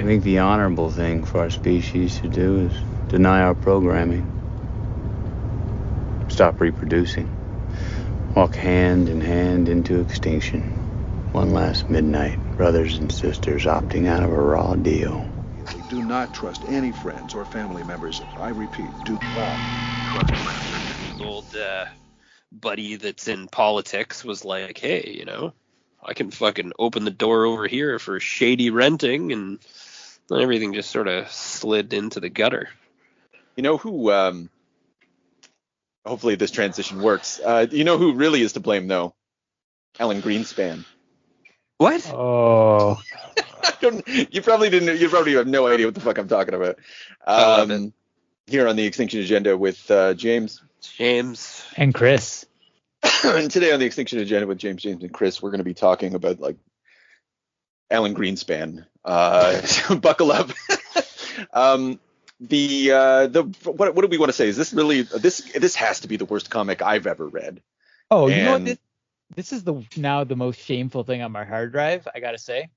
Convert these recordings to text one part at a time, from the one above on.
think the honorable thing for our species to do is deny our programming. Stop reproducing. Walk hand in hand into extinction. One last midnight, brothers and sisters opting out of a raw deal. Do not trust any friends or family members. I repeat, do not trust friends. Old buddy that's in politics was like, hey, I can fucking open the door over here for shady renting, and then everything just sort of slid into the gutter. You know who, hopefully this transition works. You know who really is to blame, though? Alan Greenspan. What? Oh. You probably have no idea what the fuck I'm talking about. I love it. Here on the Extinction Agenda with James. And Chris. And today on the Extinction Agenda with James, and Chris, we're going to be talking about like Alan Greenspan. So buckle up. What do we want to say? Is this really this has to be the worst comic I've ever read? Oh, you know what? This is now the most shameful thing on my hard drive, I gotta say.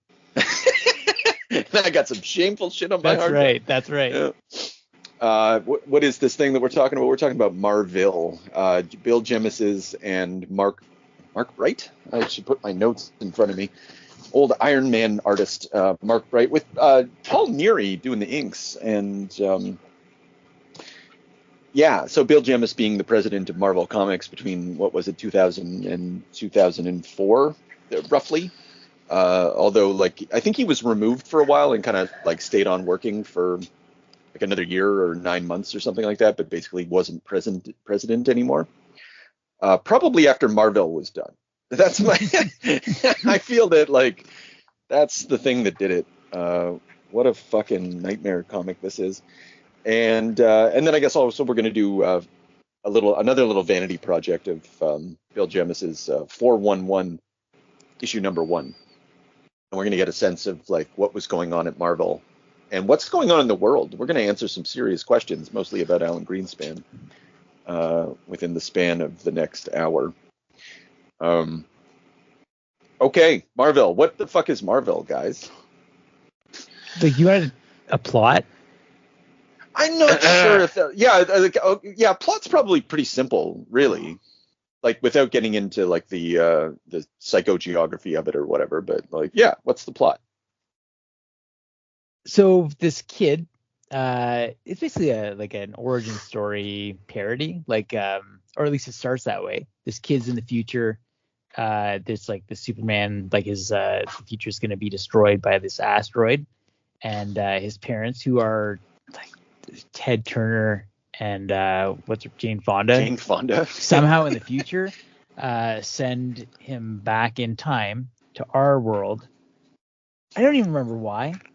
I got some shameful shit on my hard drive. That's right. Yeah. What is this thing that we're talking about? We're talking about Marville, Bill Jemas and Mark Wright. I should put my notes in front of me. Old Iron Man artist Mark Wright with Paul Neary doing the inks, and so Bill Jemas being the president of Marvel Comics between 2000 and 2004, roughly. Although I think he was removed for a while and kind of stayed on working for like another year or 9 months or something like that, but basically wasn't president anymore. Probably after Marville was done. That's my. I feel that that's the thing that did it. What a fucking nightmare comic this is. And then I guess also we're going to do another little vanity project of Bill Jemas's 411 issue number 1, and we're going to get a sense of what was going on at Marvel and what's going on in the world. We're going to answer some serious questions, mostly about Alan Greenspan, within the span of the next hour. Okay, Marville. What the fuck is Marville, guys? You had a plot? I'm not sure if plot's probably pretty simple, really. Without getting into the psychogeography of it or whatever, but what's the plot? So this kid, it's basically an origin story parody, or at least it starts that way. This kid's in the future. There's the Superman, his the future is going to be destroyed by this asteroid, and his parents, who are Ted Turner and Jane Fonda, somehow in the future send him back in time to our world. I don't even remember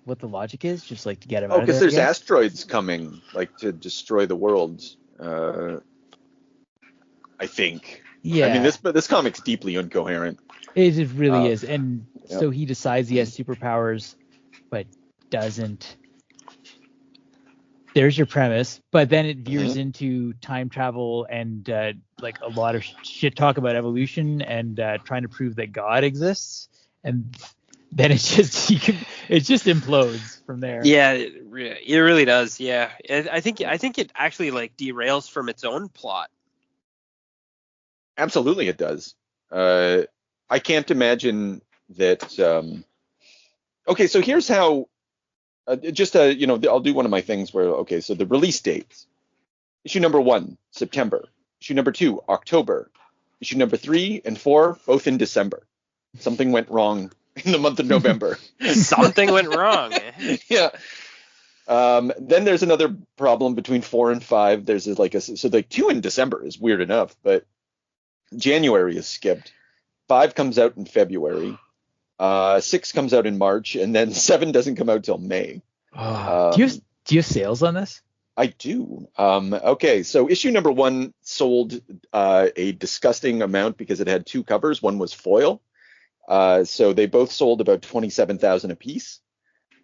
what the logic is, just to get him out of there. Because there's asteroids coming to destroy the world, I think. Yeah. I mean, this comic's deeply incoherent. It really is. And so he decides he has superpowers, but doesn't. There's your premise, but then it veers into time travel and a lot of shit talk about evolution and trying to prove that God exists, and then it just implodes from there. Yeah, it really does. Yeah, I think it actually derails from its own plot. Absolutely, it does. I can't imagine that. Okay, so here's how. I'll do one of my things where, so the release dates. Issue number 1, September. Issue number 2, October. Issue number 3 and 4, both in December. Something went wrong in the month of November. Something went wrong. Yeah. Then there's another problem between 4 and 5. There's 2 in December is weird enough, but January is skipped. 5 comes out in February. 6 comes out in March, and then 7 doesn't come out till May. Do you have sales on this? I do. Okay, so issue number 1 sold a disgusting amount because it had 2 covers. One was foil. So they both sold about 27,000 apiece.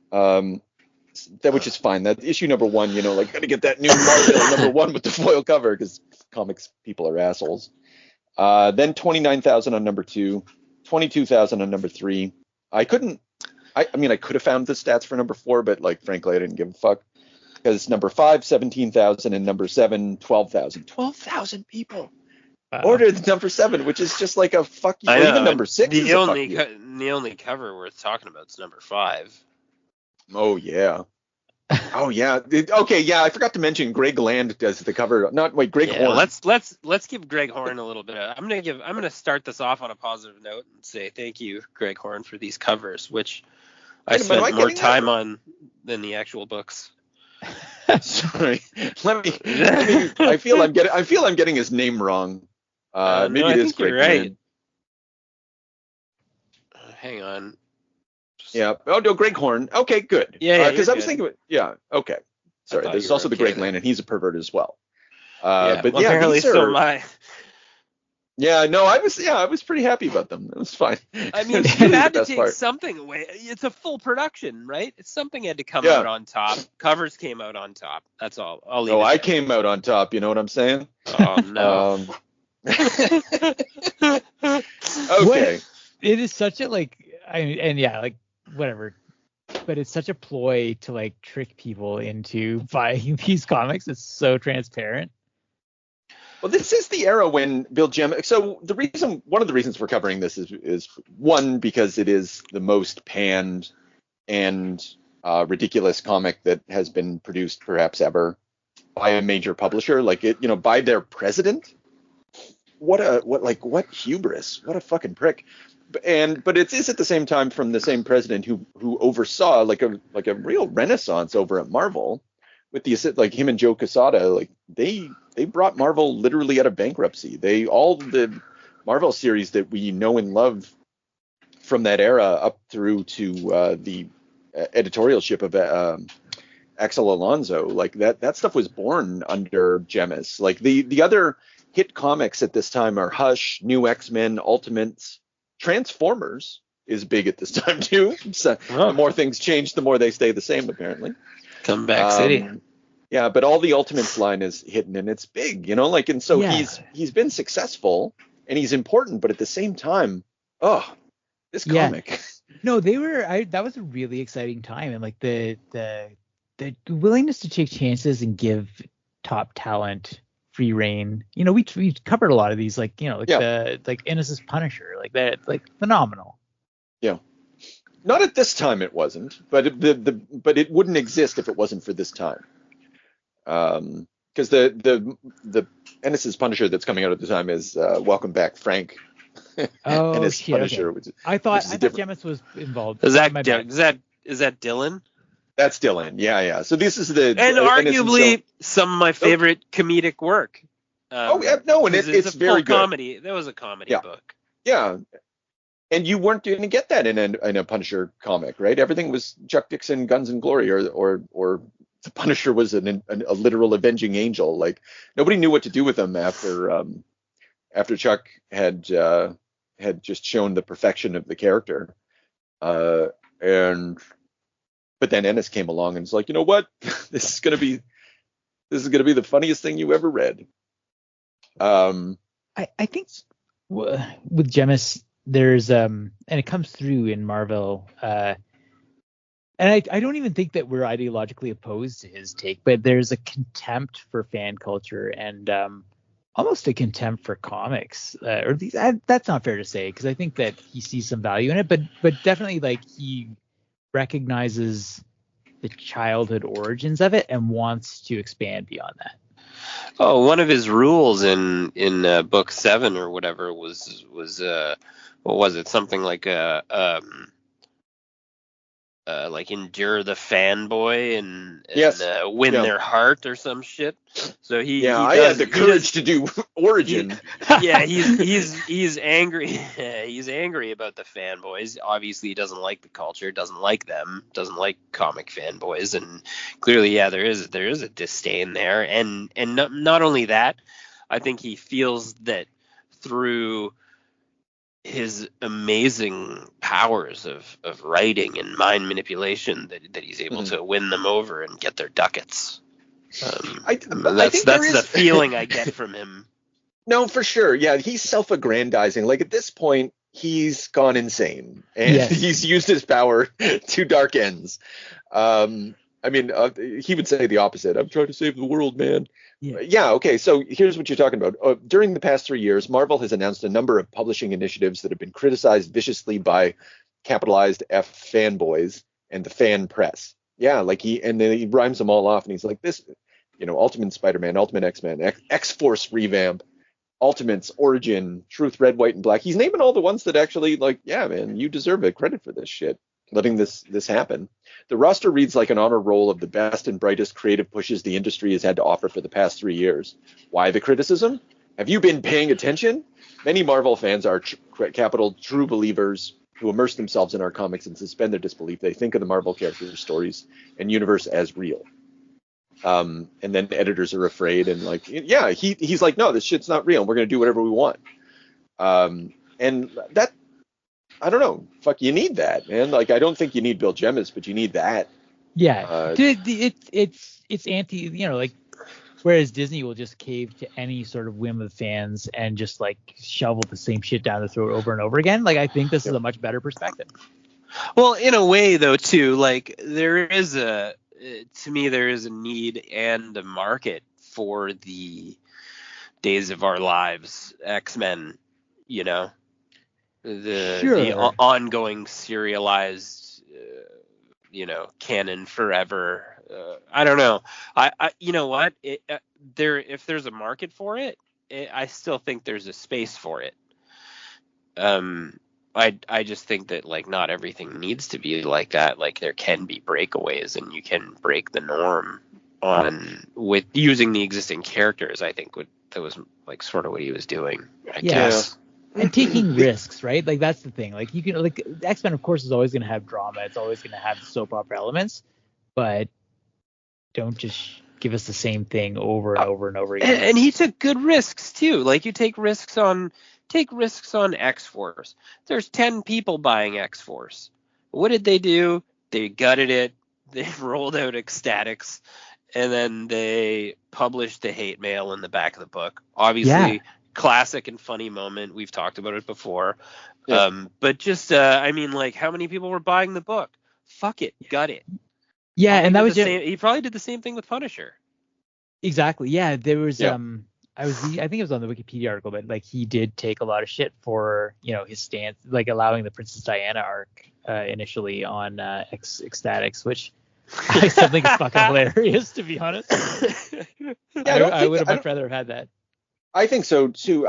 Which is fine. That issue number 1, gotta get that new Marville number 1 with the foil cover because comics people are assholes. Then 29,000 on number 2. 22,000 on number 3. I couldn't I mean, I could have found the stats for number 4, but like, frankly, I didn't give a fuck. Because number 5, 17,000, and number 7, 12,000. 12,000 people ordered number 7, which is just like a fuck you. I Or know. even number 6 is The a fuck only you. the only cover worth talking about is number 5. Oh, yeah. Oh, yeah. Okay, yeah, I forgot to mention Greg Land does the cover. Greg Horn. Let's give Greg Horn a little bit of, I'm gonna start this off on a positive note and say thank you, Greg Horn, for these covers, which I spent more time on than the actual books. Sorry. Let me I feel I'm getting his name wrong. Maybe it is Greg Land. Hang on. Yeah. Oh no, Greg Horn. Okay, good. Yeah. Because I was thinking. Yeah. Okay. Sorry. There's also the Greg Land, and he's a pervert as well. Apparently so am I. Yeah. No, I was pretty happy about them. It was fine. I mean, you had to take something away. It's a full production, right? Something had to come out on top. Covers came out on top. That's all. I'll leave it I there. came out on top. You know what I'm saying? Oh no. Okay. It is such a whatever, but it's such a ploy to like trick people into buying these comics. It's so transparent. Well, this is the era when Bill Jemas. So one of the reasons we're covering this is one, because it is the most panned and ridiculous comic that has been produced perhaps ever by a major publisher, like it, by their president. What hubris! What a fucking prick! But it is at the same time from the same president who oversaw like a real renaissance over at Marvel, with like him and Joe Quesada. Like they brought Marvel literally out of bankruptcy. All the Marvel series that we know and love from that era up through to the editorialship of Axel Alonso, like that stuff was born under Jemas. Like the other hit comics at this time are Hush, New X-Men, Ultimates. Transformers is big at this time too. So the more things change, the more they stay the same, apparently. Comeback City. Yeah, but all the Ultimates line is hidden and it's big, and so he's been successful and he's important, but at the same time, this comic. No, that was a really exciting time, and like the willingness to take chances and give top talent free reign. We covered a lot of these, the Innocence Punisher, like that, like phenomenal. Yeah. Not at this time it wasn't, but it wouldn't exist if it wasn't for this time. Because the Innocence Punisher that's coming out at the time is Welcome Back, Frank. Innocence Punisher. Okay. I thought Jemas was involved. Is that Dylan? That's Dylan. Yeah. So this is and arguably some of my favorite comedic work. It's very good. Comedy. That was a comedy book. Yeah. And you weren't going to get that in a Punisher comic, right? Everything was Chuck Dixon, Guns and Glory, or the Punisher was a literal avenging angel. Like nobody knew what to do with him after Chuck had just shown the perfection of the character. But then Ennis came along and was like, you know what? This is gonna be the funniest thing you ever read. I think with Jemas, there's and it comes through in Marville. And I don't even think that we're ideologically opposed to his take, but there's a contempt for fan culture and almost a contempt for comics. That's not fair to say, because I think that he sees some value in it, but definitely like he recognizes the childhood origins of it and wants to expand beyond that. Oh, one of his rules in book 7 or whatever was what was it? Something like like endure the fanboy and win their heart or some shit. So I had the courage to do Origin. He's angry. He's angry about the fanboys. Obviously, he doesn't like the culture, doesn't like them, doesn't like comic fanboys, and clearly, there is a disdain there. And not only that, I think he feels that through his amazing powers of writing and mind manipulation that he's able to win them over and get their ducats. That's the feeling I get from him. No, for sure. Yeah, he's self-aggrandizing. Like at this point, he's gone insane, and Yes. he's used his power to dark ends. I mean, he would say the opposite. I'm trying to save the world, man. Yeah, okay, so here's what you're talking about. During the past 3 years, Marvel has announced a number of publishing initiatives that have been criticized viciously by capitalized F fanboys and the fan press. Yeah, like then he rhymes them all off, and he's like, this, Ultimate Spider-Man, Ultimate X-Men, X-Force revamp, Ultimates, Origin, Truth, Red, White, and Black. He's naming all the ones that actually, like, yeah, man, you deserve a credit for this shit, letting this happen. The roster reads like an honor roll of the best and brightest creative pushes the industry has had to offer for the past 3 years. Why the criticism? Have you been paying attention? Many Marvel fans are capital true believers who immerse themselves in our comics and suspend their disbelief. They think of the Marvel characters, stories, and universe as real. And then editors are afraid, and like, yeah, he's like, no, this shit's not real. We're going to do whatever we want. And that, I don't know, fuck, you need that, man. Like, I don't think you need Bill Jemas, but you need that. Yeah, it's anti, like, whereas Disney will just cave to any sort of whim of fans and just like shovel the same shit down the throat over and over again. Like, I think this is a much better perspective. Well, in a way, though, too, like, to me, there is a need and a market for the Days of Our Lives X-Men, the ongoing serialized, canon forever. I don't know. I you know what? If there's a market for it, I still think there's a space for it. I just think that, like, not everything needs to be like that. Like, there can be breakaways, and you can break the norm with using the existing characters. I think that was like sort of what he was doing, I guess. And taking risks, right? Like, that's the thing. Like, you can, like, X-Men, of course, is always going to have drama. It's always going to have soap opera elements, but don't just give us the same thing over and over and over again. And he took good risks too. Like, you take risks on X-Force. There's 10 people buying X-Force. What did they do? They gutted it. They rolled out ecstatics, and then they published the hate mail in the back of the book. Obviously, classic and funny moment. We've talked about it before. Yeah. But just, I mean, like, how many people were buying the book? Fuck it. Gut it. Yeah, and that was he probably did the same thing with Punisher. Exactly. Yeah, there was I think it was on the Wikipedia article, but like, he did take a lot of shit for, his stance, like allowing the Princess Diana arc initially on Ecstatics, which I still think is fucking hilarious, to be honest. I would have much rather have had that. I think so too.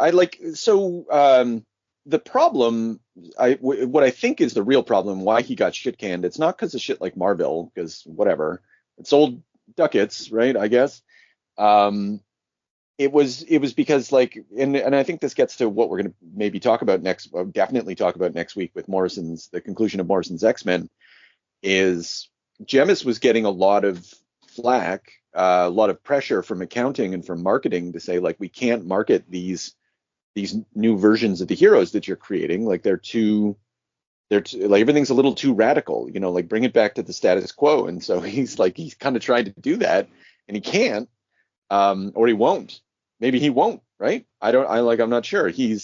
The problem, what I think is the real problem, why he got shit canned, it's not because of shit like Marville, because whatever, it sold ducats, right? I guess. It was because, like, and I think this gets to what we're going to maybe definitely talk about next week with the conclusion of Morrison's X-Men, is Jemas was getting a lot of flack, a lot of pressure from accounting and from marketing to say, like, we can't market these new versions of the heroes that you're creating. Like, they're too like, everything's a little too radical, like, bring it back to the status quo. And so he's kind of trying to do that, and he can't, or he won't. Maybe he won't, right? I'm not sure. He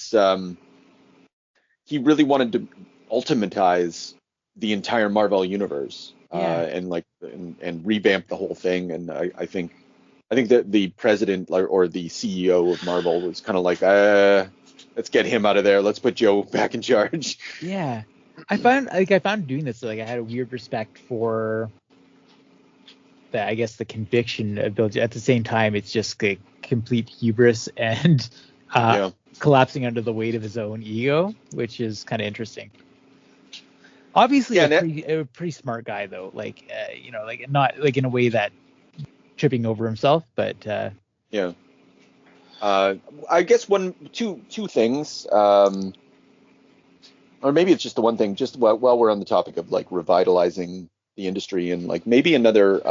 really wanted to ultimatize the entire Marvel universe, and revamp the whole thing. And I think that the president or the CEO of Marvel was kind of like, let's get him out of there. Let's put Joe back in charge. Yeah. I found doing this, like, I had a weird respect for the conviction of Bill. At the same time, it's just like complete hubris and collapsing under the weight of his own ego, which is kind of interesting. Obviously, a pretty smart guy, though. Like, like, not like in a way that tripping over himself, but I guess two things, or maybe it's just the one thing. Just while we're on the topic of, like, revitalizing the industry, and, like, maybe another.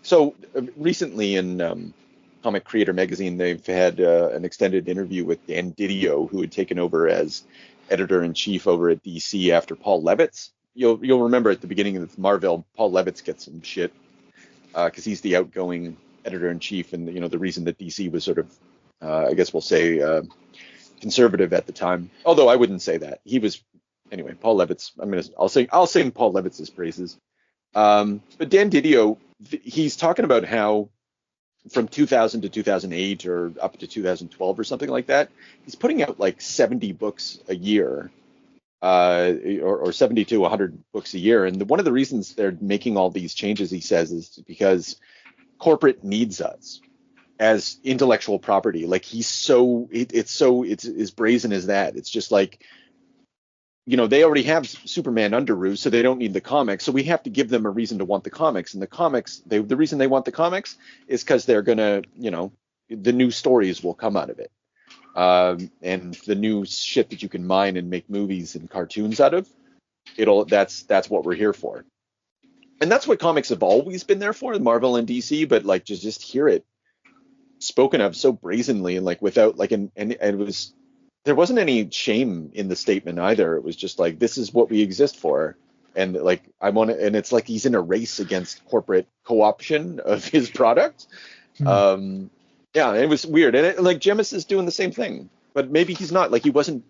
So recently in Comic Creator Magazine, they've had an extended interview with Dan Didio, who had taken over as editor-in-chief over at DC after Paul Levitz. You'll remember at the beginning of Marville, Paul Levitz gets some shit because he's the outgoing editor-in-chief, and the reason that DC was sort of, I guess we'll say, conservative at the time. Although I wouldn't say that. He was anyway. Paul Levitz. I'll sing Paul Levitz's praises. But Dan Didio, he's talking about how from 2000 to 2008 or up to 2012 or something like that, he's putting out like 70 books a year, or 70 to 100 books a year. And one of the reasons they're making all these changes, he says, is because corporate needs us as intellectual property. Like it's as brazen as that. It's just like, they already have Superman under roof, so they don't need the comics. So we have to give them a reason to want the comics. And the comics, the reason they want the comics is because they're gonna, the new stories will come out of it, and the new shit that you can mine and make movies and cartoons out of. That's what we're here for, and that's what comics have always been there for, Marvel and DC. But like just hear it spoken of so brazenly and like without like and it was. There wasn't any shame in the statement either. It was just like, this is what we exist for. And like, and it's like he's in a race against corporate co-option of his product. Yeah, it was weird. And like Jemas is doing the same thing, but maybe he's not. Like he wasn't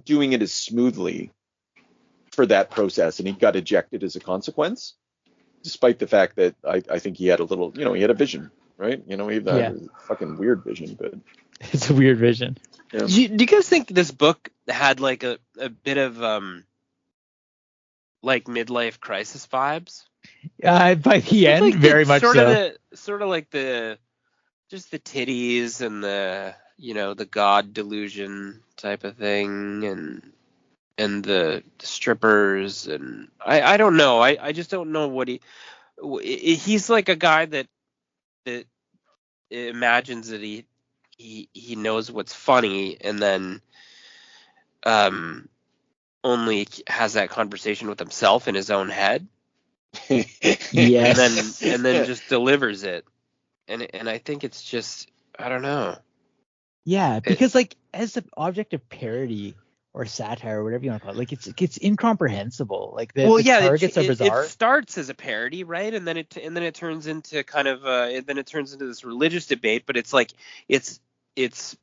doing it as smoothly for that process, and he got ejected as a consequence, despite the fact that I think he had a little, he had a vision, right? He had a fucking weird vision, but it's a weird vision. Yeah. Do you guys think this book had like a bit of like midlife crisis vibes? By the end, like very much so. Sort of like the titties and the god delusion type of thing, and the strippers, and I don't know. I just don't know what he's like a guy that imagines that he knows what's funny, and then only has that conversation with himself in his own head. Yes. And then just delivers it. And I think it's just, I don't know. Yeah, because like as an object of parody or satire or whatever you want to call it, like it's incomprehensible. Like the targets are bizarre. It starts as a parody, right? And then it turns into kind of then it turns into this religious debate, but it's like it's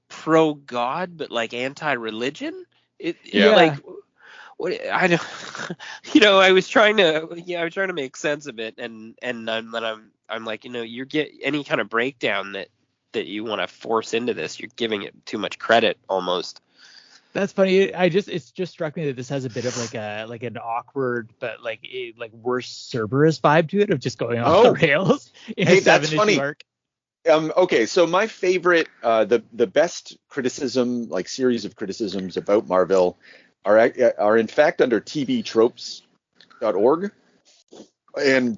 pro God but like anti-religion. Like what I don't I was trying to make sense of it, and then I'm like, you get any kind of breakdown that you want to force into this, you're giving it too much credit almost. That's funny. It's just struck me that this has a bit of like an awkward but like worse Cerberus vibe to it, of just going off the rails in a that's funny. Arc. Okay, so my favorite, the best criticism, like series of criticisms about Marville are in fact under tvtropes.org, and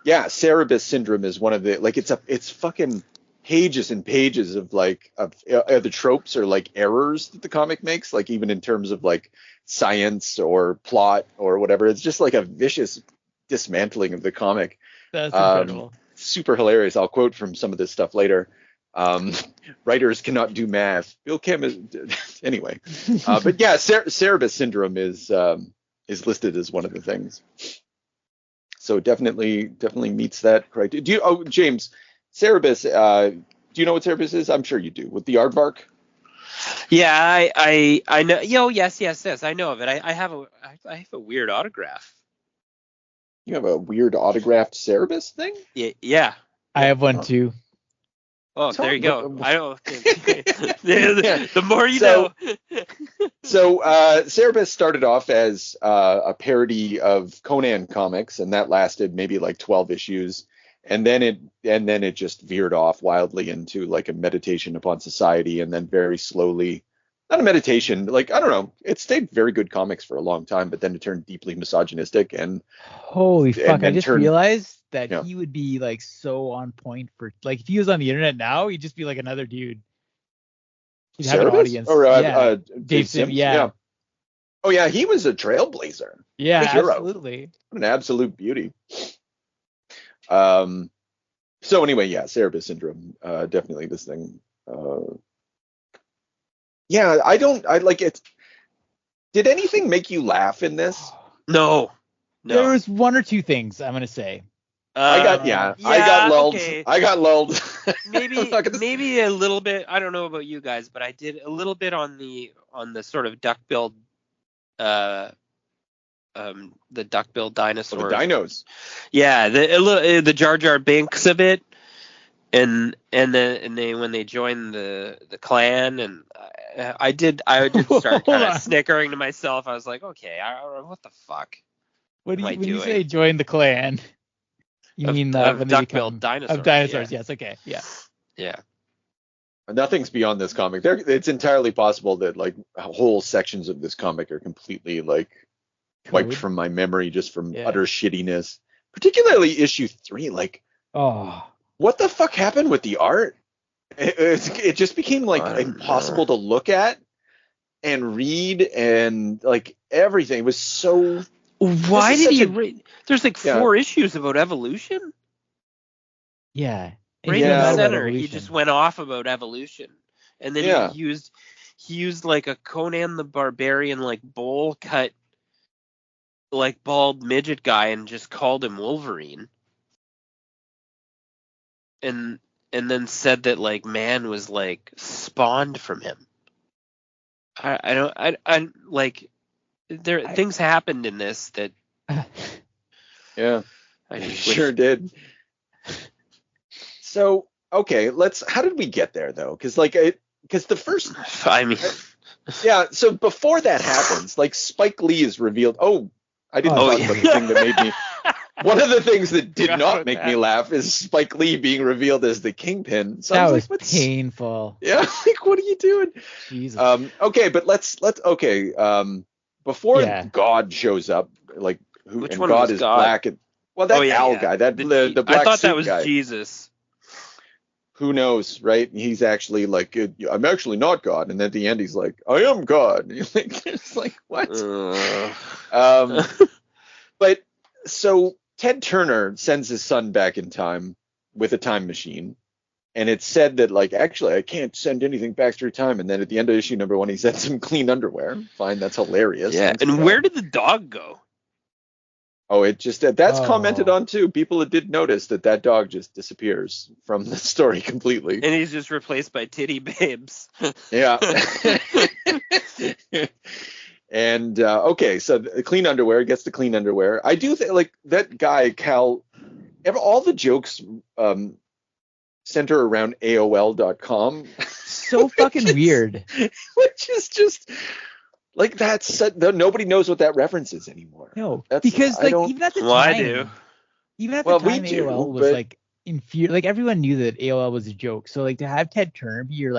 Cerebus syndrome is one of the, like it's fucking pages and pages of the tropes or like errors that the comic makes, like even in terms of like science or plot or whatever. It's just like a vicious dismantling of the comic. That's incredible. Super hilarious. I'll quote from some of this stuff later. Writers cannot do math. Bill Kim is anyway. But yeah, Cerebus syndrome is listed as one of the things. So definitely meets that criteria. James, Cerebus, do you know what Cerebus is? I'm sure you do. With the aardvark? Yeah, I know. Yes, I know of it. I have a weird autograph. You have a weird autographed Cerebus thing? Yeah. I have one too. Oh, there you go. I don't. The more you know. So Cerebus started off as a parody of Conan comics, and that lasted maybe like 12 issues, and then it just veered off wildly into like a meditation upon society, and then very slowly, not a meditation, like I don't know, it stayed very good comics for a long time, but then it turned deeply misogynistic and holy fuck! I just realized that he would be like so on point for, like, if he was on the internet now, he'd just be like another dude. He'd have an audience. Or Dave Sims. Yeah. Oh yeah, he was a trailblazer. Yeah, absolutely. What an absolute beauty. So anyway, Cerebus syndrome, definitely this thing. I like it. Did anything make you laugh in this? No. There was one or two things I'm gonna say. I got lulled. Okay. I got lulled. Maybe a little bit. I don't know about you guys, but I did a little bit on the sort of duck-billed, the duck-billed dinosaurs. The dinos. Yeah, the Jar Jar Binks of it, and they when they joined the clan, and I did start kind of snickering to myself. I was like, okay, what the fuck? When you say join the clan, you mean when they become dinosaurs? Of dinosaurs? Yeah. Yes. Okay. Yeah. Yeah. Nothing's beyond this comic. It's entirely possible that like whole sections of this comic are completely like wiped from my memory just from utter shittiness. Particularly issue 3. Like, what the fuck happened with the art? It just became like impossible to look at and read, and like everything. It was so. Why did he read? There's like 4 issues about evolution. Yeah. Right in the center, he just went off about evolution, and then he used like a Conan the Barbarian like bowl cut, like bald midget guy, and just called him Wolverine, and then said that like man was like spawned from him. I like things happened in this that sure did. So, okay, how did we get there though? Because the first, so before that happens, like Spike Lee is revealed. Oh, I didn't talk about the thing that made me. One of the things that did not make me laugh is Spike Lee being revealed as the Kingpin. So that was painful. Yeah, like what are you doing? Jesus. Okay, but let's before God shows up, like which one God was is God? Black and Al guy, the black I thought suit that was guy. Jesus. Who knows, right? He's actually like, I'm actually not God, and at the end he's like, I am God. It's like what? But so Ted Turner sends his son back in time with a time machine, and it's said that like actually I can't send anything back through time, and then at the end of issue number 1 he sends him clean underwear. Fine, that's hilarious. Yeah, and where did the dog go? Oh, it just that's commented on too. People did notice that dog just disappears from the story completely, and he's just replaced by titty babes. Yeah. And okay, so the clean underwear gets the clean underwear. I do think like that guy Cal. All the jokes center around AOL.com. So fucking weird. Which is just. Like nobody knows what that reference is anymore. No, because like even at the time, I do. Even at the time, AOL was like inferior. Like everyone knew that AOL was a joke. So like to have Ted Turner be your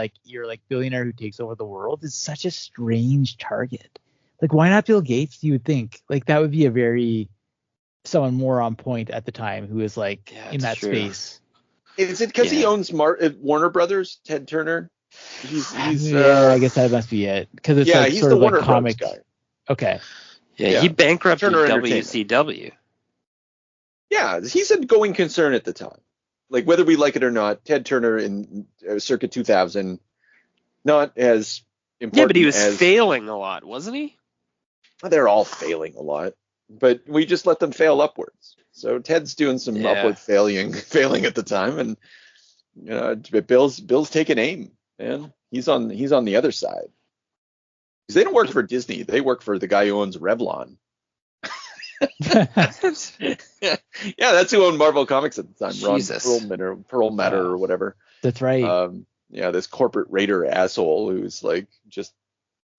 billionaire who takes over the world is such a strange target. Like why not Bill Gates? You would think like that would be someone more on point at the time who is like in that space. Is it because he owns Warner Brothers? Ted Turner. He's I guess that must be it because it's like he's sort the of Warner like comic guy. Okay. Yeah, he bankrupted Turner WCW. Yeah, he's a going concern at the time. Like whether we like it or not, Ted Turner in circa 2000, not as important. Yeah, but he was failing a lot, wasn't he? They're all failing a lot, but we just let them fail upwards. So Ted's doing some upward failing at the time, and Bill's taking aim. Man, he's on the other side. Because they don't work for Disney; they work for the guy who owns Revlon. Yeah, that's who owned Marvel Comics at the time. Jesus. Ron Perlmutter or whatever. That's right. This corporate raider asshole who's like just,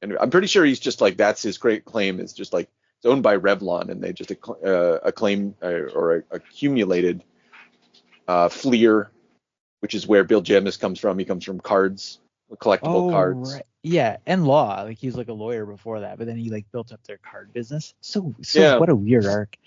and I'm pretty sure he's just like that's his great claim is just like it's owned by Revlon, and they just accumulated Fleer. Which is where Bill Jemas comes from. He comes from cards, collectible cards. Right. Yeah, and law. Like he was like a lawyer before that, but then he like built up their card business. So what a weird arc.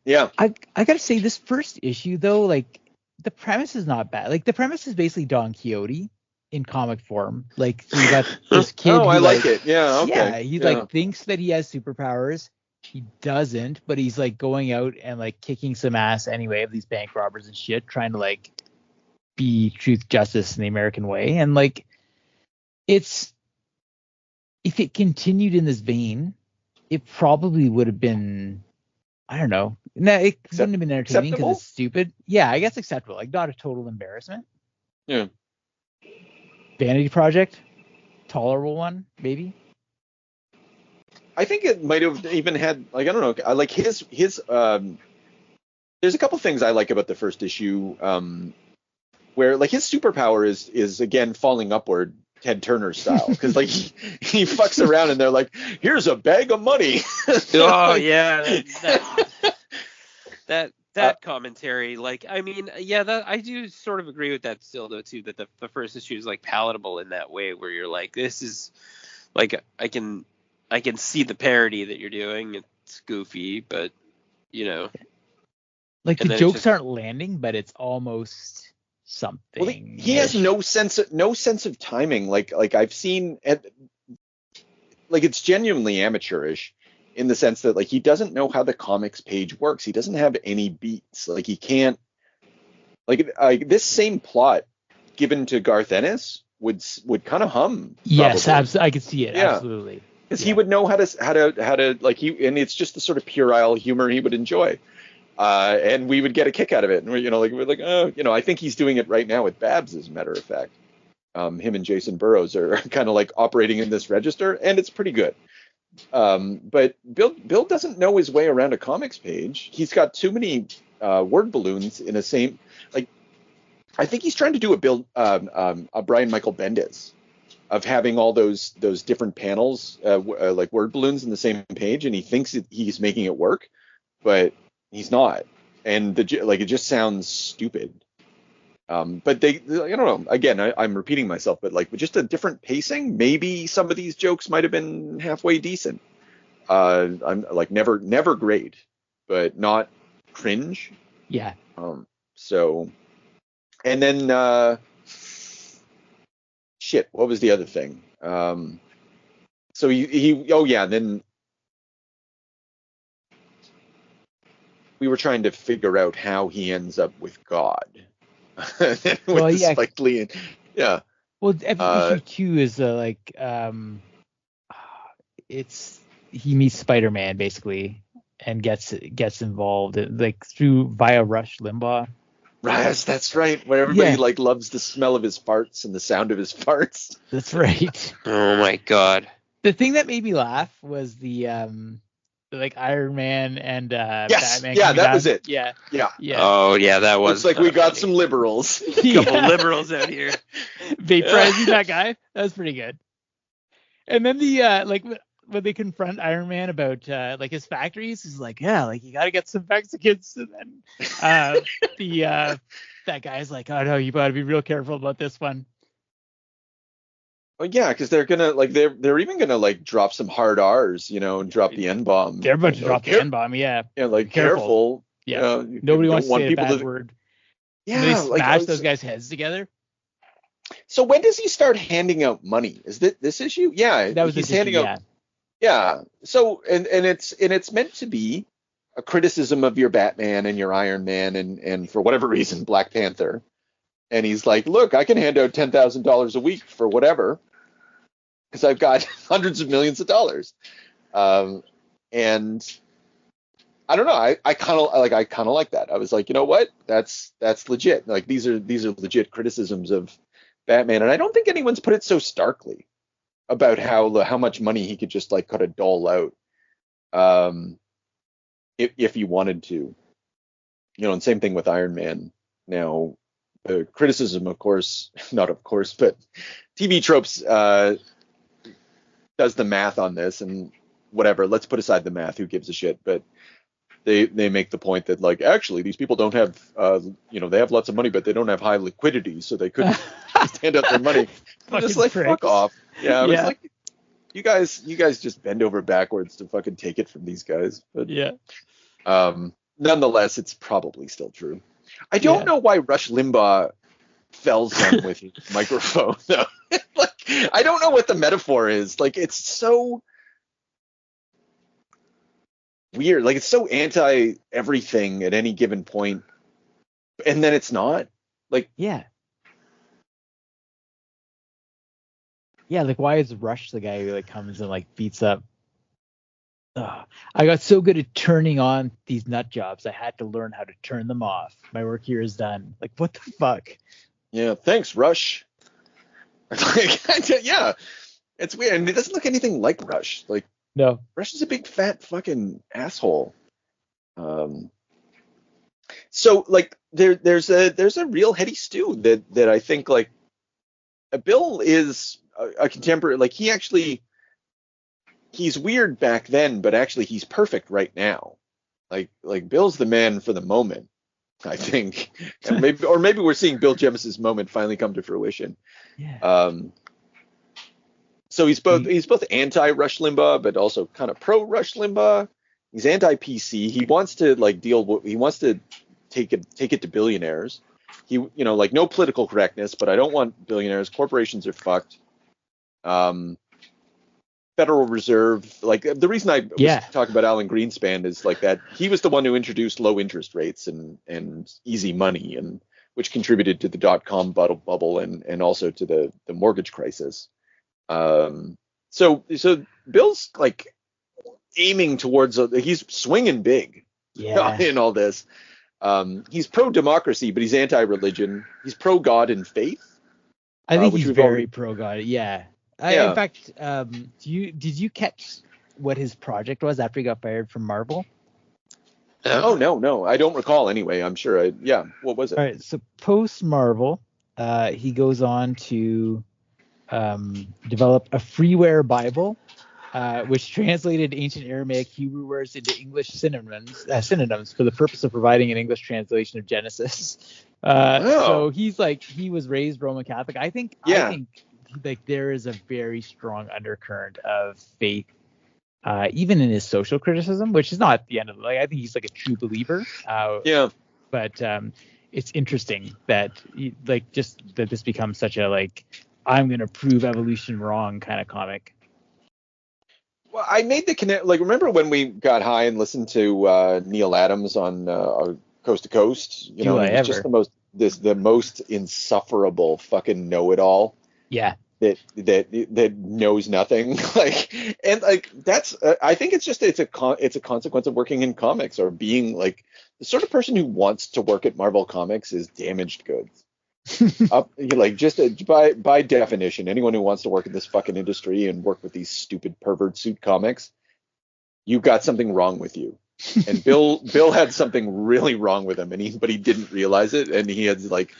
Yeah. I gotta say this first issue though, like the premise is not bad. Like the premise is basically Don Quixote in comic form. Like so you got this kid. Oh, I like it. Yeah. Okay. Yeah, he like thinks that he has superpowers. He doesn't, but he's like going out and like kicking some ass anyway of these bank robbers and shit, trying to like be truth, justice in the American way. And like if it continued in this vein, it probably would have been I don't know. No, it wouldn't have been entertaining because acceptable? it's stupid. Yeah, I guess acceptable. Like not a total embarrassment. Yeah. Vanity project, tolerable one, maybe. I think it might have even had like I don't know. I like his there's a couple things I like about the first issue, where like his superpower is again falling upward, Ted Turner style, because like he fucks around and they're like, here's a bag of money. Oh yeah, that Uh, commentary, like, I mean, yeah, that I do sort of agree with that still though too, that the first issue is like palatable in that way where you're like, this is like I can see the parody that you're doing. It's goofy, but you know, Like and the then it's jokes just aren't landing, but it's almost well, something. he has no sense of timing. Like I've seen like it's genuinely amateurish in the sense that like he doesn't know how the comics page works. He doesn't have any beats. Like he can't like this same plot given to Garth Ennis would kind of hum Yes, probably. I could see it. Yeah, Absolutely. because he Yeah. would know how to like he and it's just the sort of puerile humor he would enjoy. And we would get a kick out of it, and we're like, oh, I think he's doing it right now with Babs, as a matter of fact. Him and Jason Burrows are kind of like operating in this register, and it's pretty good. But Bill doesn't know his way around a comics page. He's got too many word balloons in a same like. I think he's trying to do a Brian Michael Bendis of having all those different panels like word balloons in the same page, and he thinks he's making it work, but he's not. And like it just sounds stupid. But I don't know. Again, I'm repeating myself, but like with just a different pacing, maybe some of these jokes might have been halfway decent. I'm like never great, but not cringe. Yeah. So, and then shit, what was the other thing? So oh yeah, then we were trying to figure out how he ends up with God. with Well, the yeah. Spike Lee. Yeah. Well, Uh, issue 2 is it's he meets Spider-Man basically and gets involved like through via Rush Limbaugh. Yes, that's right. Where everybody Yeah, like loves the smell of his farts and the sound of his farts. that's right. oh my god. The thing that made me laugh was the like Iron Man and Yes, Batman yeah, coming that down. was it. Yeah, Yeah, yeah, Oh yeah, that it's was like kind we of got funny. some liberals. Couple yeah. liberals out here. Vaporizing that guy. That was pretty good. And then the like when they confront Iron Man about like his factories, he's like, yeah, like you got to get some Mexicans. And then the that guy's like, oh no, you got to be real careful about this one. Well, yeah, because they're gonna like they're even gonna like drop some hard R's, and drop the N bomb. They're about to Like, drop the N bomb. Yeah, yeah, like careful. careful. Yeah, You nobody don't wants to want say a people bad to. word. And then they Yeah, like smash those guys' heads together. so when does he start handing out money? Is this issue? Yeah, That was he's this issue. handing out. Yeah, Yeah. So and it's meant to be a criticism of your Batman and your Iron Man and for whatever reason Black Panther. And he's like, look, I can hand out $10,000 a week for whatever because I've got hundreds of millions of dollars. And I don't know. I kind of like that. I was like, you know what? That's legit. Like these are legit criticisms of Batman, and I don't think anyone's put it so starkly about how much money he could just like kind of dole out, if he wanted to. And same thing with Iron Man. Now, the criticism, of course, not of course, but TV Tropes does the math on this, and whatever. Let's put aside the math. Who gives a shit? But they make the point that like actually these people don't have they have lots of money, but they don't have high liquidity, so they couldn't just hand out their money. I'm just like pricks. fuck off. Yeah, I was Yeah. like, you guys just bend over backwards to fucking take it from these guys. But yeah. nonetheless, it's probably still true. I don't know why Rush Limbaugh fells them with his microphone though. Like I don't know what the metaphor is. Like it's so weird. Like it's so anti everything at any given point, and then it's not. Like Yeah. Yeah, like why is Rush the guy who like comes and like beats up I got so good at turning on these nut jobs, I had to learn how to turn them off. My work here is done. Like, what the fuck? Yeah, thanks, Rush. Like, yeah, it's weird, and it doesn't look anything like Rush. Like, No. Rush is a big fat fucking asshole. Um, so like there's a real heady stew that I think like Bill is a contemporary. Like he's weird back then, but actually he's perfect right now. Like Bill's the man for the moment, I think. And maybe we're seeing Bill Jemas's moment finally come to fruition. Yeah. So he's both anti Rush Limbaugh, but also kind of pro Rush Limbaugh. He's anti PC. He wants to take it to billionaires. Like no political correctness, but I don't want billionaires. Corporations are fucked. Federal Reserve, like the reason I was talking about Alan Greenspan is like that he was the one who introduced low interest rates and easy money, and which contributed to the dot-com bubble and also to the mortgage crisis. So Bill's like aiming towards he's swinging big in all this. He's pro-democracy, but he's anti-religion. He's pro-God and faith. I think he's very pro-God. Yeah. In fact, did you catch what his project was after he got fired from Marville? Oh, no. I don't recall anyway. I'm sure. What was it? All right. So post Marville, he goes on to develop a freeware Bible, which translated ancient Aramaic Hebrew words into English synonyms for the purpose of providing an English translation of Genesis. So he was raised Roman Catholic. I think like there is a very strong undercurrent of faith, even in his social criticism, which is not the end of it. Like I think he's like a true believer. But it's interesting that that this becomes such a like I'm gonna prove evolution wrong kind of comic. Well, I made the connect. Like, remember when we got high and listened to Neil Adams on Coast to Coast? He was just the most insufferable fucking know-it-all. Yeah. That knows nothing. That's. I think it's a consequence of working in comics or being like the sort of person who wants to work at Marvel Comics is damaged goods. By definition, anyone who wants to work in this fucking industry and work with these stupid pervert suit comics, you've got something wrong with you. And Bill had something really wrong with him, but he didn't realize it, and he had like,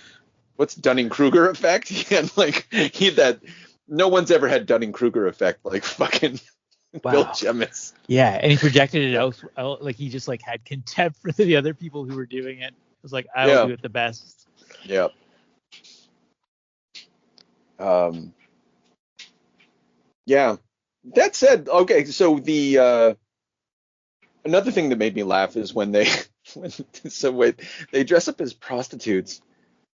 what's Dunning-Kruger effect? No one's ever had Dunning-Kruger effect like fucking Bill Jemas. Yeah, and he projected it out like he just like had contempt for the other people who were doing it. It was like I'll do it the best. Yeah. That said, okay, so the another thing that made me laugh is when they dress up as prostitutes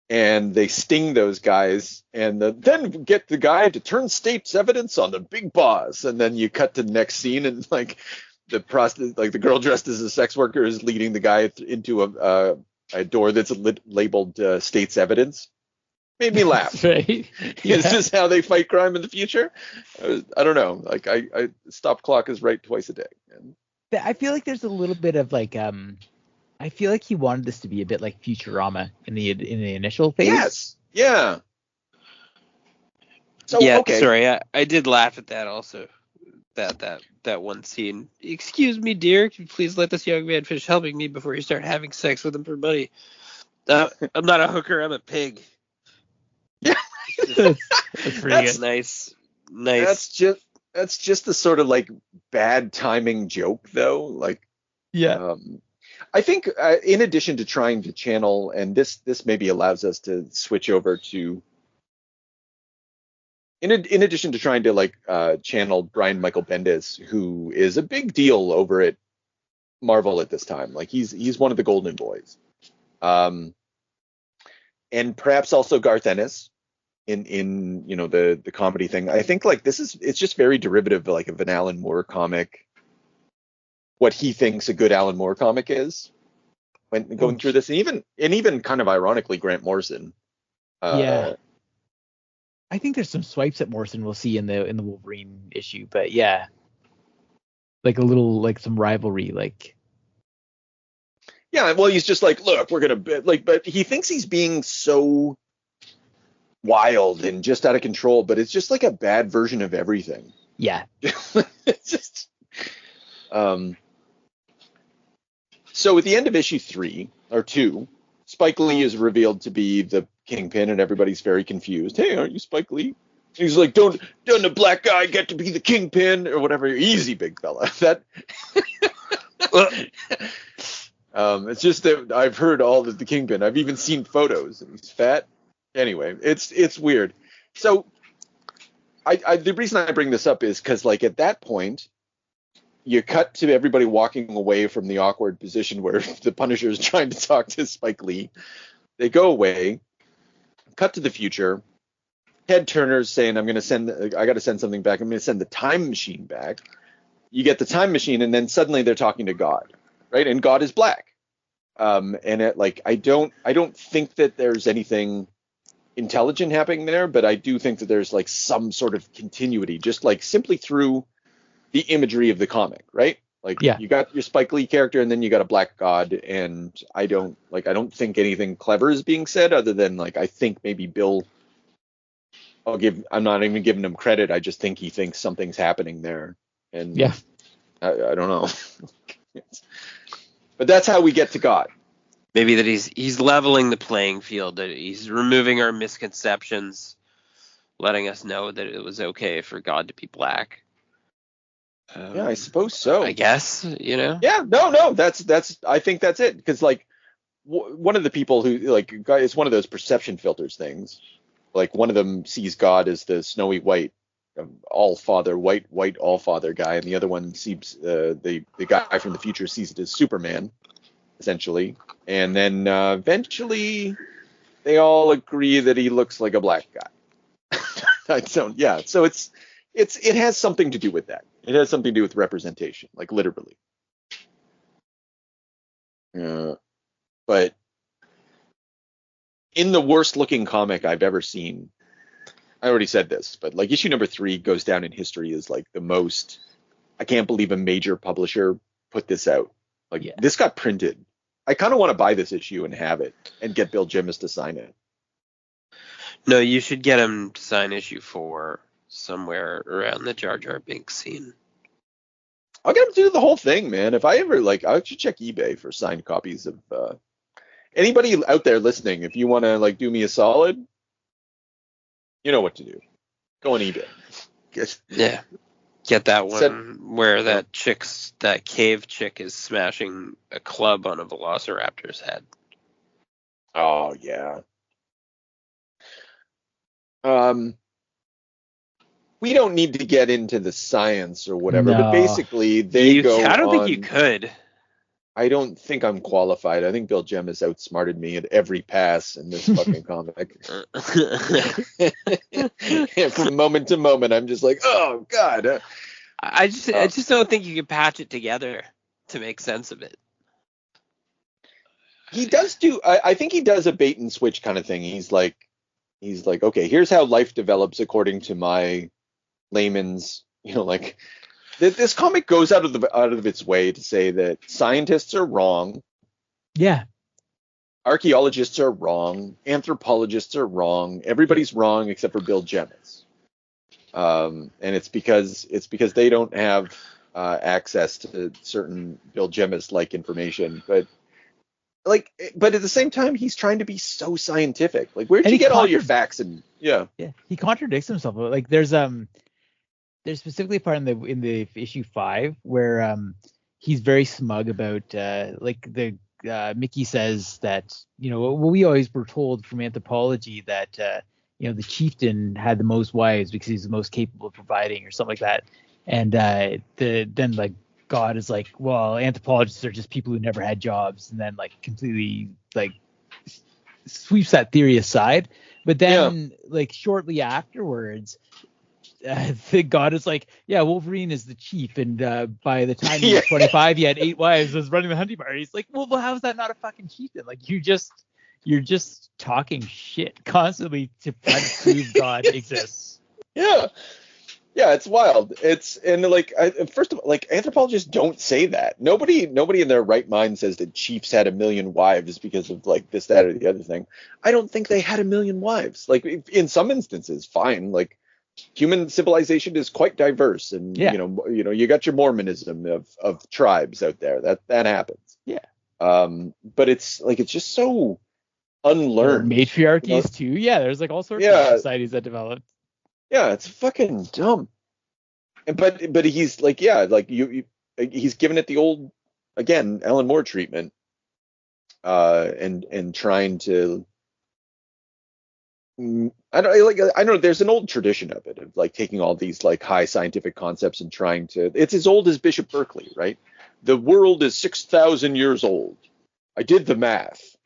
and they sting those guys and then get the guy to turn state's evidence on the big boss, and then you cut to the next scene and like the girl dressed as a sex worker is leading the guy into a door that's labeled state's evidence. Made me laugh. Right. Is this how they fight crime in the future? I don't know. Like I stop clock is right twice a day. I feel like there's a little bit of like I feel like he wanted this to be a bit like Futurama in the initial phase. Yes. Yeah. So okay. Sorry, I did laugh at that also. That one scene. Excuse me, dear. Can you please let this young man finish helping me before you start having sex with him for money? I'm not a hooker. I'm a pig. Yeah, that's nice. That's just the sort of like bad timing joke though. Like, I think in addition to trying to channel, and this maybe allows us to switch over to, in addition to trying to like channel Brian Michael Bendis, who is a big deal over at Marvel at this time. Like he's one of the golden boys. And perhaps also Garth Ennis in the comedy thing. I think like it's just very derivative like of an Alan Moore comic. What he thinks a good Alan Moore comic is when going through this, and even kind of ironically Grant Morrison. I think there's some swipes at Morrison we'll see in the Wolverine issue, but yeah. like a little like some rivalry, like. Yeah, well, he's just like, look, we're gonna like, but he thinks he's being so wild and just out of control, but it's just like a bad version of everything. Yeah. It's just. So at the end of issue 3 or 2, Spike Lee is revealed to be the Kingpin, and everybody's very confused. Hey, aren't you Spike Lee? And he's like, don't a black guy get to be the Kingpin or whatever? Easy, big fella. That. It's just that I've heard all the Kingpin. I've even seen photos, and he's fat. Anyway, it's weird. So, the reason I bring this up is because, like, at that point, you cut to everybody walking away from the awkward position where the Punisher is trying to talk to Spike Lee. They go away. Cut to the future. Ted Turner's saying, I got to send something back. I'm going to send the time machine back. You get the time machine, and then suddenly they're talking to God, right? And God is black. And I don't think that there's anything intelligent happening there, but I do think that there's like some sort of continuity, just like simply through the imagery of the comic, right? Like, yeah. You got your Spike Lee character, and then you got a black god, and I don't think anything clever is being said, other than like, I think maybe Bill, I'm not even giving him credit. I just think he thinks something's happening there. And yeah, I don't know. But that's how we get to God. Maybe that he's leveling the playing field, that he's removing our misconceptions, letting us know that it was okay for God to be black. Yeah, I suppose so. I guess, Yeah, no, that's I think that's it, because like one of the people who like, it's one of those perception filters things. Like, one of them sees God as the snowy white all-father, white all-father guy, and the other one sees the guy from the future sees it as Superman, essentially. And then eventually they all agree that he looks like a black guy. So it has something to do with that. It has something to do with representation, like literally. But in the worst-looking comic I've ever seen, I already said this, but like issue number 3 goes down in history as like the most. I can't believe a major publisher put this out. Like, yeah. This got printed. I kind of want to buy this issue and have it, and get Bill Jemas to sign it. No, you should get him to sign issue 4 somewhere around the Jar Jar Binks scene. I'll get him to do the whole thing, man. If I ever I should check eBay for signed copies of. Anybody out there listening, if you want to like do me a solid, you know what to do. Go on eBay. Get that one where that cave chick is smashing a club on a velociraptor's head. Oh yeah. We don't need to get into the science or whatever, but basically I don't think you could. I don't think I'm qualified. I think Bill Jemas outsmarted me at every pass in this fucking comic. And from moment to moment, I'm just like, oh God. I just don't think you can patch it together to make sense of it. He does do. I think he does a bait and switch kind of thing. He's like, okay, here's how life develops according to my layman's, like. This comic goes out of its way to say that scientists are wrong. Yeah. Archaeologists are wrong. Anthropologists are wrong. Everybody's wrong except for Bill Jemas. And it's because they don't have access to certain Bill Jemas-like information. But at the same time, he's trying to be so scientific. Like, where'd you get all your facts? And yeah, he contradicts himself. Like, there's specifically a part in the issue 5 where he's very smug about Mickey says that, we always were told from anthropology that the chieftain had the most wives because he's the most capable of providing, or something like that. And then like God is like, well, anthropologists are just people who never had jobs, and then like completely like sweeps that theory aside. But then like shortly afterwards, God is like, yeah, Wolverine is the chief, and by the time he was 25, he had 8 wives, was running the hunting bar. He's like, well, how is that not a fucking chieftain? Like, you're just talking shit constantly to try to prove God exists. Yeah, Yeah, it's wild. First of all, like anthropologists don't say that. Nobody in their right mind says that chiefs had 1,000,000 wives because of like this, that, or the other thing. I don't think they had 1,000,000 wives. Like in some instances, fine. Like human civilization is quite diverse, and Yeah. you got your Mormonism of tribes out there. That happens. Yeah. But it's just so There are unlearned. matriarchies too. Yeah, there's like all sorts of societies that developed. Yeah, it's fucking dumb. But he's like, yeah, like he's given it the old, again, Alan Moore treatment, and trying to. I don't. There's an old tradition of it, of like taking all these like high scientific concepts and trying to. It's as old as Bishop Berkeley, right? The world is 6,000 years old. I did the math.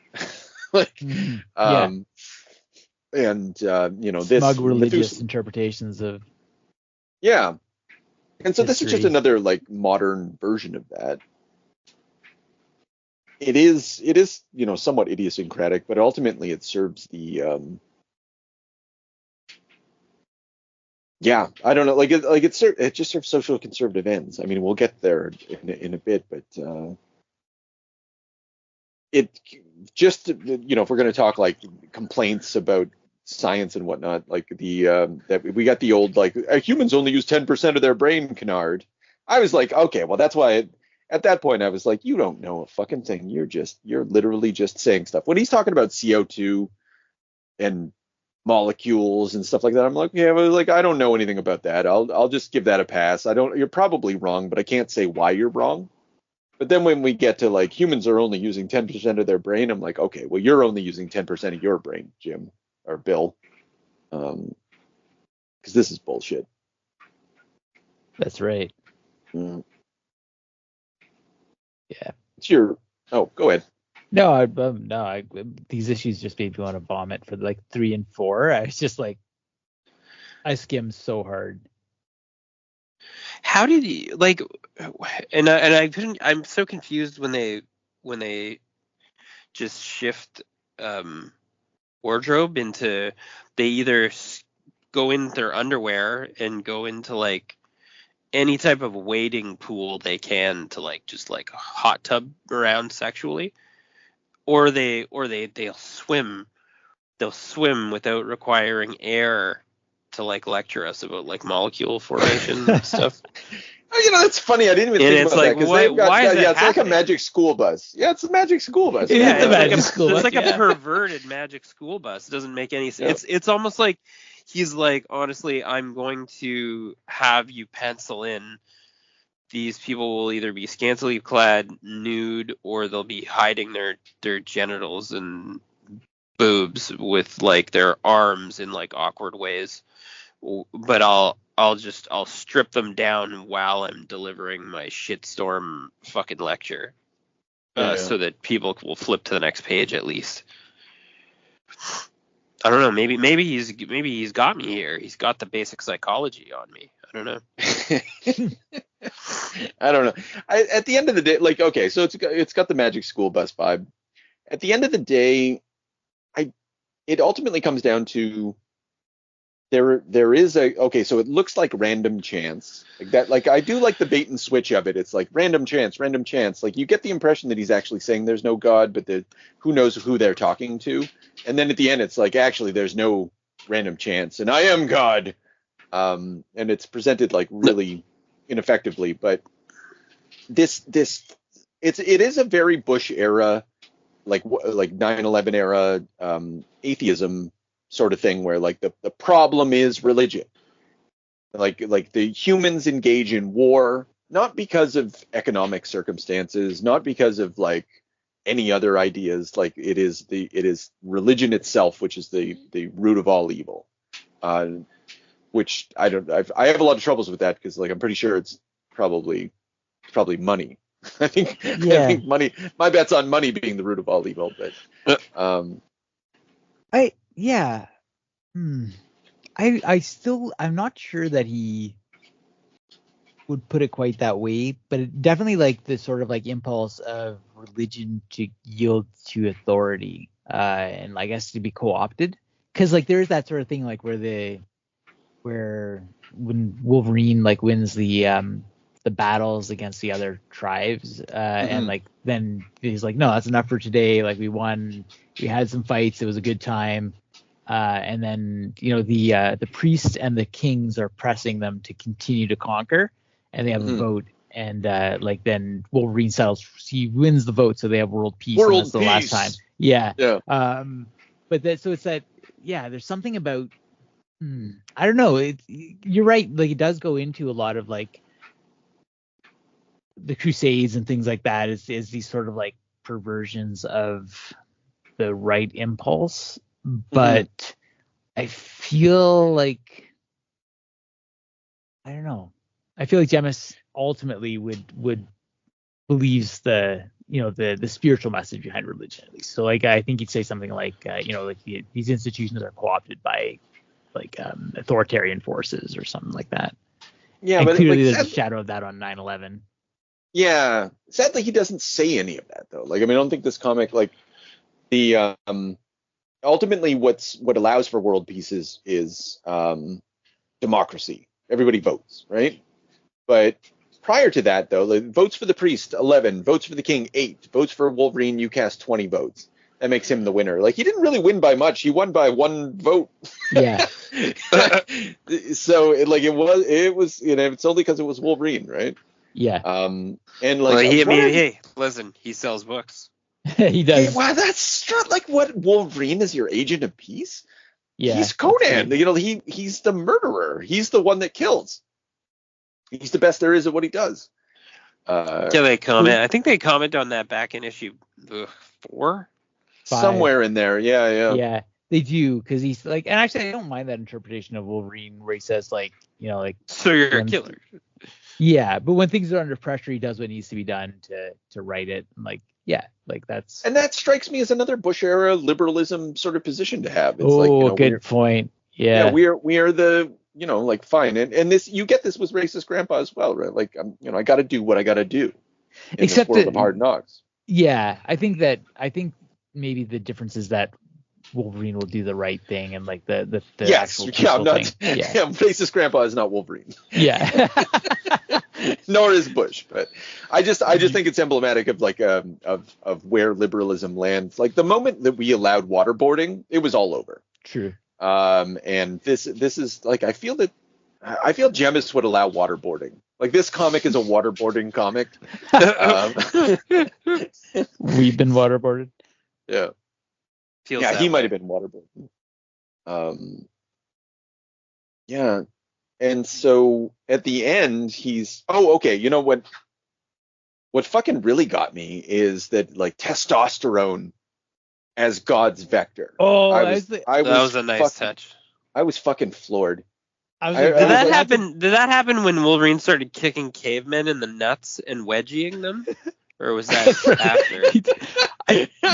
Like, Yeah. And this smug religious interpretations of. Yeah. And so this is just history. another like modern version of that. It is somewhat idiosyncratic, but ultimately it serves the I don't know, it just serves social conservative ends. I mean, we'll get there in a bit, but it just if we're going to talk like complaints about science and whatnot, like that we got the old like humans only use 10% of their brain canard. I was like, okay, well that's why at that point I was like, you don't know a fucking thing. You're literally just saying stuff. When he's talking about CO2 and molecules and stuff like that, I'm like, yeah, well, like I don't know anything about that. I'll just give that a pass. You're probably wrong, but I can't say why you're wrong. But then when we get to like humans are only using 10% of their brain, I'm like, okay, well you're only using 10% of your brain, Jim or Bill, because this is bullshit. That's right. Mm. Yeah. It's your. Oh, go ahead. No, these issues just made me want to vomit for like 3 and 4. I was just like, I skimmed so hard. How did he like? And I couldn't. I'm so confused when they just shift wardrobe into, they either go in their underwear and go into like any type of wading pool they can to like just like hot tub around sexually, or they'll swim without requiring air to like lecture us about like molecule formation and stuff. That's funny. I didn't even think about that, because they've got it's like a magic school bus. Yeah, it's a magic school bus. Yeah, it's magic like school bus, it's like a perverted magic school bus. It doesn't make any sense. It's almost like he's like, honestly, I'm going to have you pencil in these people will either be scantily clad, nude, or they'll be hiding their genitals and boobs with like their arms in like awkward ways. But I'll strip them down while I'm delivering my shitstorm fucking lecture, so that people will flip to the next page at least. I don't know. Maybe he's got me here. He's got the basic psychology on me. I don't know. I don't know. At the end of the day, like, okay, so it's got the magic school bus vibe. At the end of the day, it ultimately comes down to there is so it looks like random chance, like that. Like I do like the bait and switch of it. It's like random chance. Like you get the impression that he's actually saying there's no God, but who knows who they're talking to. And then at the end, it's like actually there's no random chance, and I am God. And it's presented like really ineffectively, but it is a very Bush era, like 9/11 era atheism sort of thing, where like the problem is religion. Like the humans engage in war not because of economic circumstances, not because of like any other ideas. Like it is religion itself, which is the root of all evil. Which I have a lot of troubles with that, because like I'm pretty sure it's probably money. I think money. My bet's on money being the root of all evil. But I'm not sure that he would put it quite that way, but it definitely like the sort of like impulse of religion to yield to authority, and I guess to be co-opted, because like there's that sort of thing like where where when Wolverine like wins the battles against the other tribes, and like then he's like, no, that's enough for today. Like we won, we had some fights, it was a good time. And then the priests and the kings are pressing them to continue to conquer, and they have a vote. And like then Wolverine settles, he wins the vote, so they have world peace. And that's the last time. Yeah. But that, so it's that, yeah. There's something about, I don't know. You're right. Like it does go into a lot of like the Crusades and things like that. Is these sort of like perversions of the right impulse, but I feel like, I don't know. I feel like Jemas ultimately would believes the spiritual message behind religion, at least. So like I think he'd say something like these institutions are co-opted by like authoritarian forces or something like that. Yeah, and but clearly there's a shadow of that on 9/11. Yeah, sadly he doesn't say any of that though. Like I mean, I don't think this comic like the ultimately what allows for world peace is democracy. Everybody votes, right? But prior to that, though, like, votes for the priest 11, votes for the king 8, votes for Wolverine you cast 20 votes. That makes him the winner. Like he didn't really win by much. He won by 1 vote. Yeah. So it was it's only because it was Wolverine, right? Yeah. And like hey, listen, he sells books. He does. Hey, wow, that's not like what Wolverine is your agent of peace. Yeah. He's Conan. He's the murderer. He's the one that kills. He's the best there is at what he does. They comment. I think they comment on that back in issue 4. Somewhere in there. Yeah. Yeah, they do, because he's like, and actually I don't mind that interpretation of Wolverine where he says like, so you're a killer. Yeah, but when things are under pressure, he does what needs to be done to right it. Like, yeah, like that's. And that strikes me as another Bush era liberalism sort of position to have. It's good point. Yeah. We are the like fine, and this you get this with racist grandpa as well, right? Like I got to do what I got to do. Except this world of hard knocks. Yeah, I think maybe the difference is that Wolverine will do the right thing, and like the yes, actual I'm not. thing. Yeah. Racist grandpa is not Wolverine. Yeah. Nor is Bush, but I just think it's emblematic of like of where liberalism lands. Like the moment that we allowed waterboarding, it was all over. True. And this is like I feel Jemas would allow waterboarding. Like this comic is a waterboarding comic. We've been waterboarded. Yeah. He might have been waterboarded. Yeah. And so at the end, he's okay. You know what fucking really got me is that like testosterone as God's vector. That was a nice touch. I was fucking floored. Did that happen when Wolverine started kicking cavemen in the nuts and wedging them? Or was that after?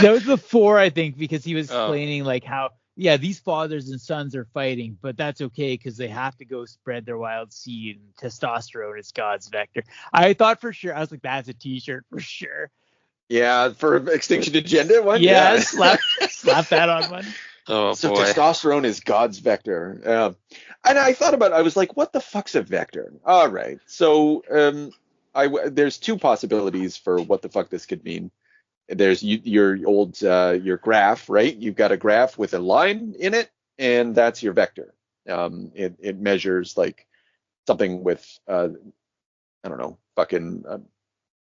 That was before, I think, because he was explaining like how, these fathers and sons are fighting, but that's okay because they have to go spread their wild seed, and testosterone is God's vector. I thought for sure, I was like, that's a t-shirt for sure. Yeah, for Extinction Agenda one? Yeah. slap that on one. Oh, so boy. Testosterone is God's vector. And I thought about it. I was like, what the fuck's a vector? All right. So there's 2 possibilities for what the fuck this could mean. There's your graph, right? You've got a graph with a line in it, and that's your vector. It measures like something with, I don't know, fucking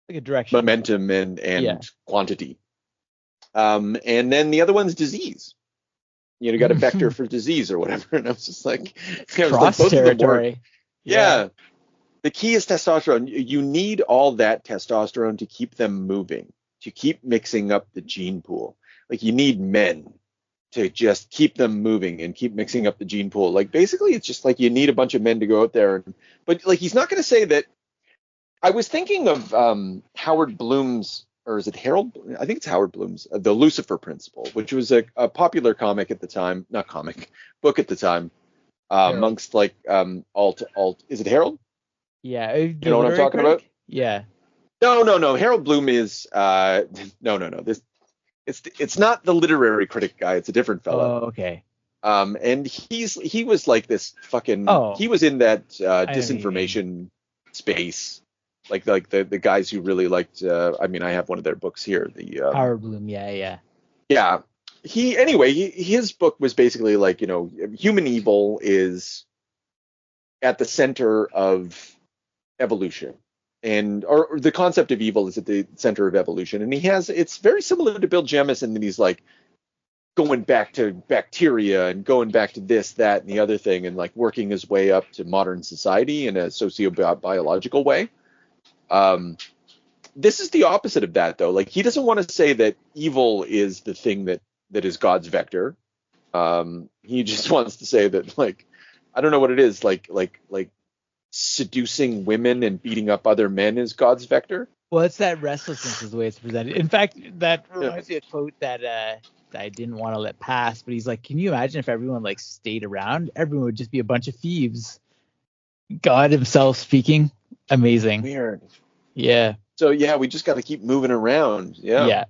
like a direction, momentum and quantity. And then the other one's disease. You got a vector for disease or whatever. And I was just like, cross both territory. Of them yeah. The key is testosterone. You need all that testosterone to keep them moving, to keep mixing up the gene pool. Like you need men to just keep them moving and keep mixing up the gene pool. Like basically it's just like you need a bunch of men to go out there. But like he's not going to say that. I was thinking of Howard Bloom's, or is it Harold? I think it's Howard Bloom's, The Lucifer Principle, which was a popular comic at the time, book at the time, amongst like alt. Is it Harold? Yeah. You know what I'm talking about? Yeah. No. Harold Bloom is no. It's not the literary critic guy. It's a different fellow. Oh, okay. And he was like this fucking Oh, he was in that I know what you mean. disinformation space, like the guys who really liked. I mean, I have one of their books here. The Howard Bloom. Yeah, yeah. yeah, his book was basically like, human evil is at the center of evolution, and or the concept of evil is at the center of evolution, and it's very similar to Bill Jemas, and then he's like going back to bacteria and going back to this, that, and the other thing, and like working his way up to modern society in a socio-biological way. This is the opposite of that, though. Like, he doesn't want to say that evil is the thing that is God's vector. He just wants to say that, like, I don't know what it is, like seducing women and beating up other men is God's vector. Well, it's that restlessness is the way it's presented. In fact, that Yeah. reminds me of a quote that I didn't want to let pass, but he's like, can you imagine if everyone like stayed around? Everyone would just be a bunch of thieves. God himself speaking. Amazing. Weird. Yeah. So yeah, we just got to keep moving around. Yeah.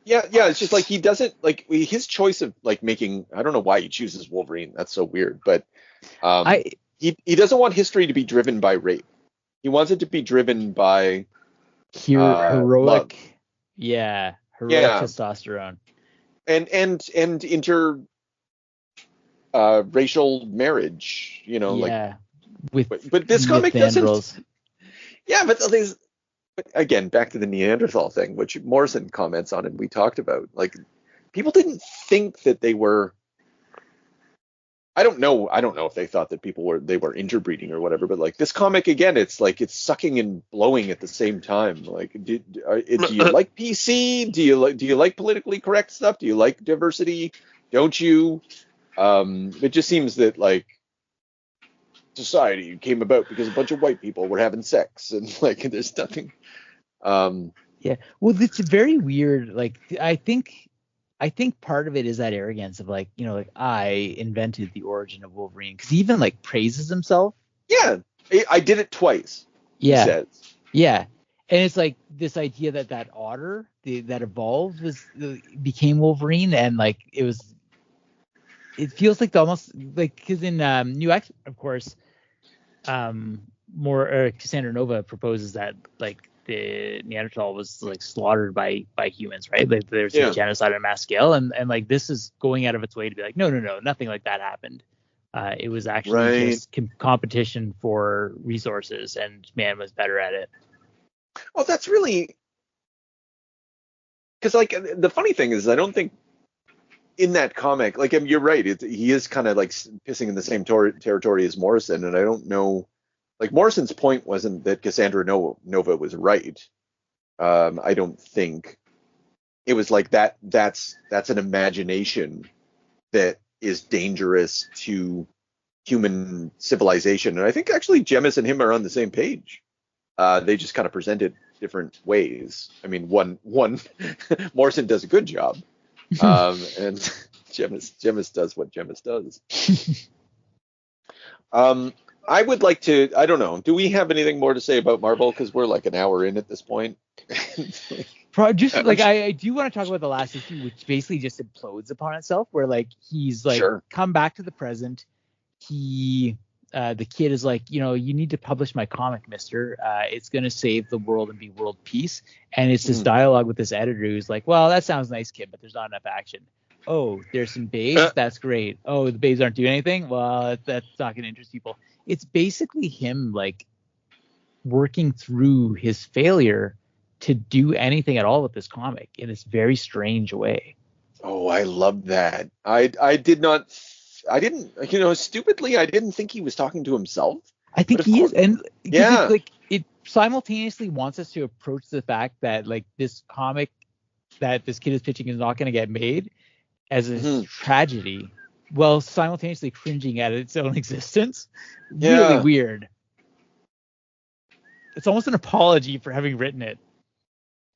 Yeah. Yeah. It's just like he doesn't like his choice of like making. I don't know why he chooses Wolverine. That's so weird. But I he doesn't want history to be driven by rape. He wants it to be driven by heroic. love. Yeah. Heroic Yeah. testosterone. and inter racial marriage. Yeah. With but this comic Mythandros. doesn't. Yeah, but again, back to the Neanderthal thing, which Morrison comments on and we talked about. Like, people didn't think that they were. I don't know if they thought that they were interbreeding or whatever, but like this comic again, it's like it's sucking and blowing at the same time. Like, do you like PC? Do you like politically correct stuff? Do you like diversity? Don't you? It just seems that like society came about because a bunch of white people were having sex, and like there's nothing. Yeah. Well, it's very weird. Like, I think part of it is that arrogance of like, like I invented the origin of Wolverine, because he even like praises himself. Yeah, I did it twice. Yeah. He says. Yeah. And it's like this idea that otter that evolved became Wolverine, and like it feels like almost like, because in New X, of course, Cassandra Nova proposes that like the Neanderthal was like slaughtered by humans, right? Like there's a genocide on a mass scale, and like this is going out of its way to be like, no, nothing like that happened. It was actually just competition for resources, and man was better at it. Well, that's really, because like the funny thing is, I don't think in that comic, like, you're right, he is kind of like pissing in the same territory as Morrison, and I don't know, like, Morrison's point wasn't that Cassandra Nova was right. I don't think it was like that. That's an imagination that is dangerous to human civilization, and I think actually Jemas and him are on the same page. They just kind of present it different ways. I mean, one Morrison does a good job, and Jemas does what Jemas does. I would like to. I don't know. Do we have anything more to say about Marvel? Because we're like an hour in at this point. Just like I do want to talk about the last issue, which basically just implodes upon itself, where like he's like come back to the present. The kid is like, you need to publish my comic, mister. It's going to save the world and be world peace. And it's this dialogue with this editor who's like, well, that sounds nice, kid, but there's not enough action. Oh, there's some babes. That's great. Oh, the babes aren't doing anything. Well, that's not going to interest people. It's basically him like working through his failure to do anything at all with this comic in this very strange way. Oh, I love that. I didn't, stupidly, I didn't think he was talking to himself. I think he is. And it simultaneously wants us to approach the fact that like this comic that this kid is pitching is not going to get made as a tragedy, while simultaneously cringing at its own existence. Really weird. It's almost an apology for having written it.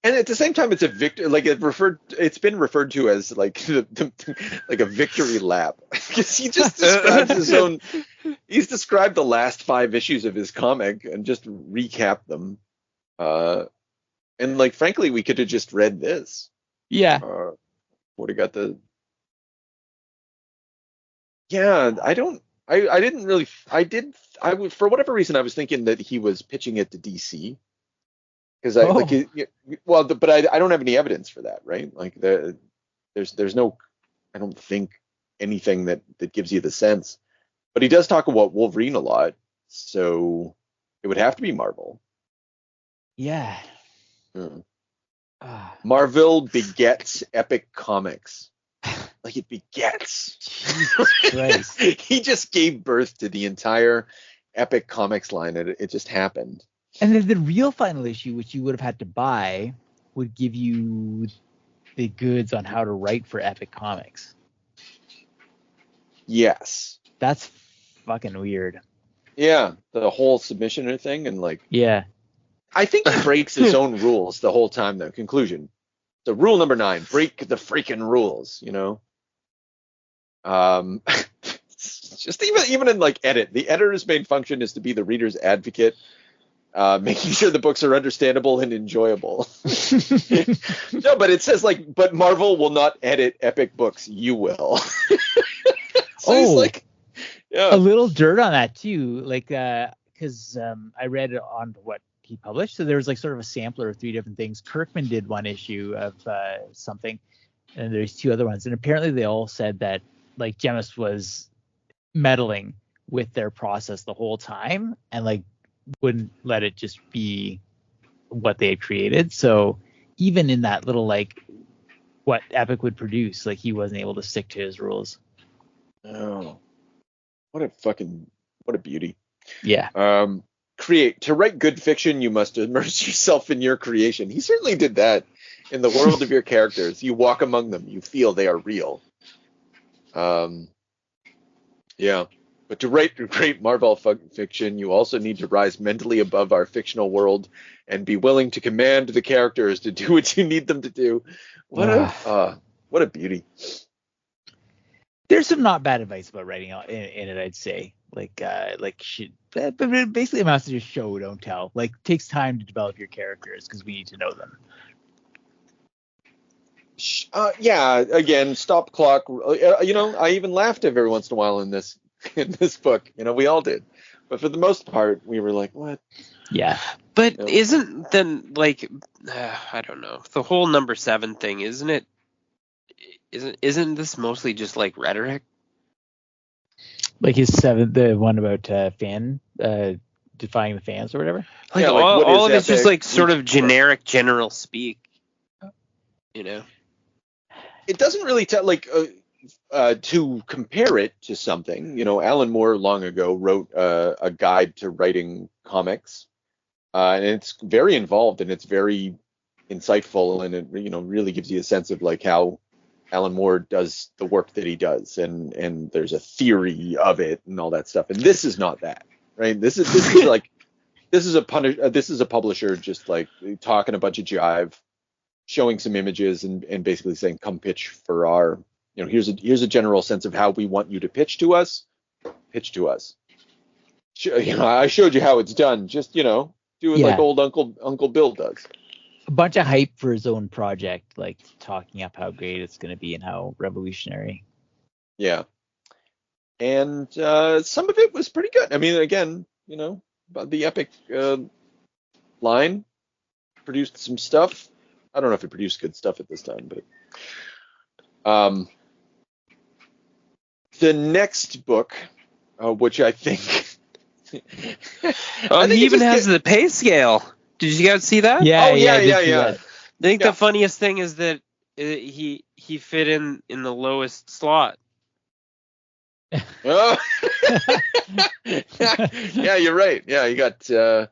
And at the same time, it's a victory. Like it's been referred to as like like a victory lap, because he just described his own. He's described the last 5 issues of his comic and just recapped them. And like, frankly, we could have just read this. Yeah. would have got the. Yeah, I didn't really. For whatever reason, I was thinking that he was pitching it to DC because but I don't have any evidence for that, right? Like there's no, I don't think anything that gives you the sense. But he does talk about Wolverine a lot, so it would have to be Marvel. Yeah. Hmm. Ah, Marville begets Epic Comics. Like it begets. Jesus Christ. He just gave birth to the entire Epic Comics line. It just happened. And then the real final issue, which you would have had to buy, would give you the goods on how to write for Epic Comics. Yes. That's fucking weird. Yeah, the whole submissioner thing and like. Yeah. I think he breaks his own rules the whole time, though. Conclusion. So rule number 9, break the freaking rules, you know? Just even in like edit, the editor's main function is to be the reader's advocate, making sure the books are understandable and enjoyable. No, but it says like, but Marvel will not edit Epic books, you will. So he's like, yeah. A little dirt on that too, like because I read on what he published, so there was like sort of a sampler of 3 different things. Kirkman did one issue of something, and there's 2 other ones, and apparently they all said that like Jemas was meddling with their process the whole time and like wouldn't let it just be what they had created. So even in that little like what Epic would produce, like he wasn't able to stick to his rules. Oh, what a beauty. Yeah. To write good fiction, you must immerse yourself in your creation. He certainly did that in the world of your characters. You walk among them, you feel they are real. Yeah. But to write great Marvel fiction, you also need to rise mentally above our fictional world and be willing to command the characters to do what you need them to do. What a beauty. There's some not bad advice about writing in it, I'd say. But it basically amounts to just show, don't tell. Like, it takes time to develop your characters because we need to know them. Yeah. Again, stop clock. I even laughed every once in a while in this book. We all did. But for the most part, we were like, what? Yeah. But isn't then like I don't know, the whole number 7 thing, isn't this mostly just like rhetoric? Like his 7th, the one about defying the fans or whatever. Like all of it's just like sort of generic general speak. It doesn't really tell to compare it to something. Alan Moore long ago wrote a guide to writing comics, and it's very involved and it's very insightful, and it really gives you a sense of like how Alan Moore does the work that he does, and there's a theory of it and all that stuff. And this is not that, right? This is a publisher just like talking a bunch of jive, showing some images and basically saying, come pitch for our, here's a general sense of how we want you to pitch to us. I showed you how it's done. Just, do it like old Uncle Bill does. A bunch of hype for his own project, like talking up how great it's going to be and how revolutionary. Yeah. And some of it was pretty good. I mean, again, the Epic line produced some stuff. I don't know if it produced good stuff at this time, but the next book, which I think he even has the pay scale. Did you guys see that? Yeah. I think the funniest thing is that he fit in the lowest slot. Oh. Yeah, you're right. Yeah, you got your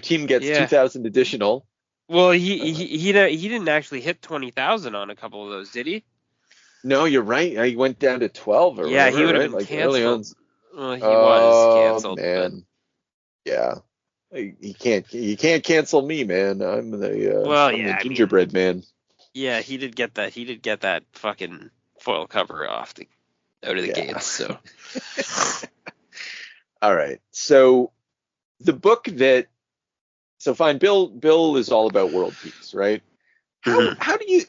team gets 2,000 additional. Well, he didn't actually hit 20,000 on a couple of those, did he? No, you're right. He went down to 12 or whatever. He would have been like canceled. Early on. Well, he was canceled. Man. But... Yeah. He can't cancel me, man. I'm the gingerbread man. Yeah, he did get that fucking foil cover out of the gates. So. All right. So the book that. So fine, Bill is all about world peace, right? How do you?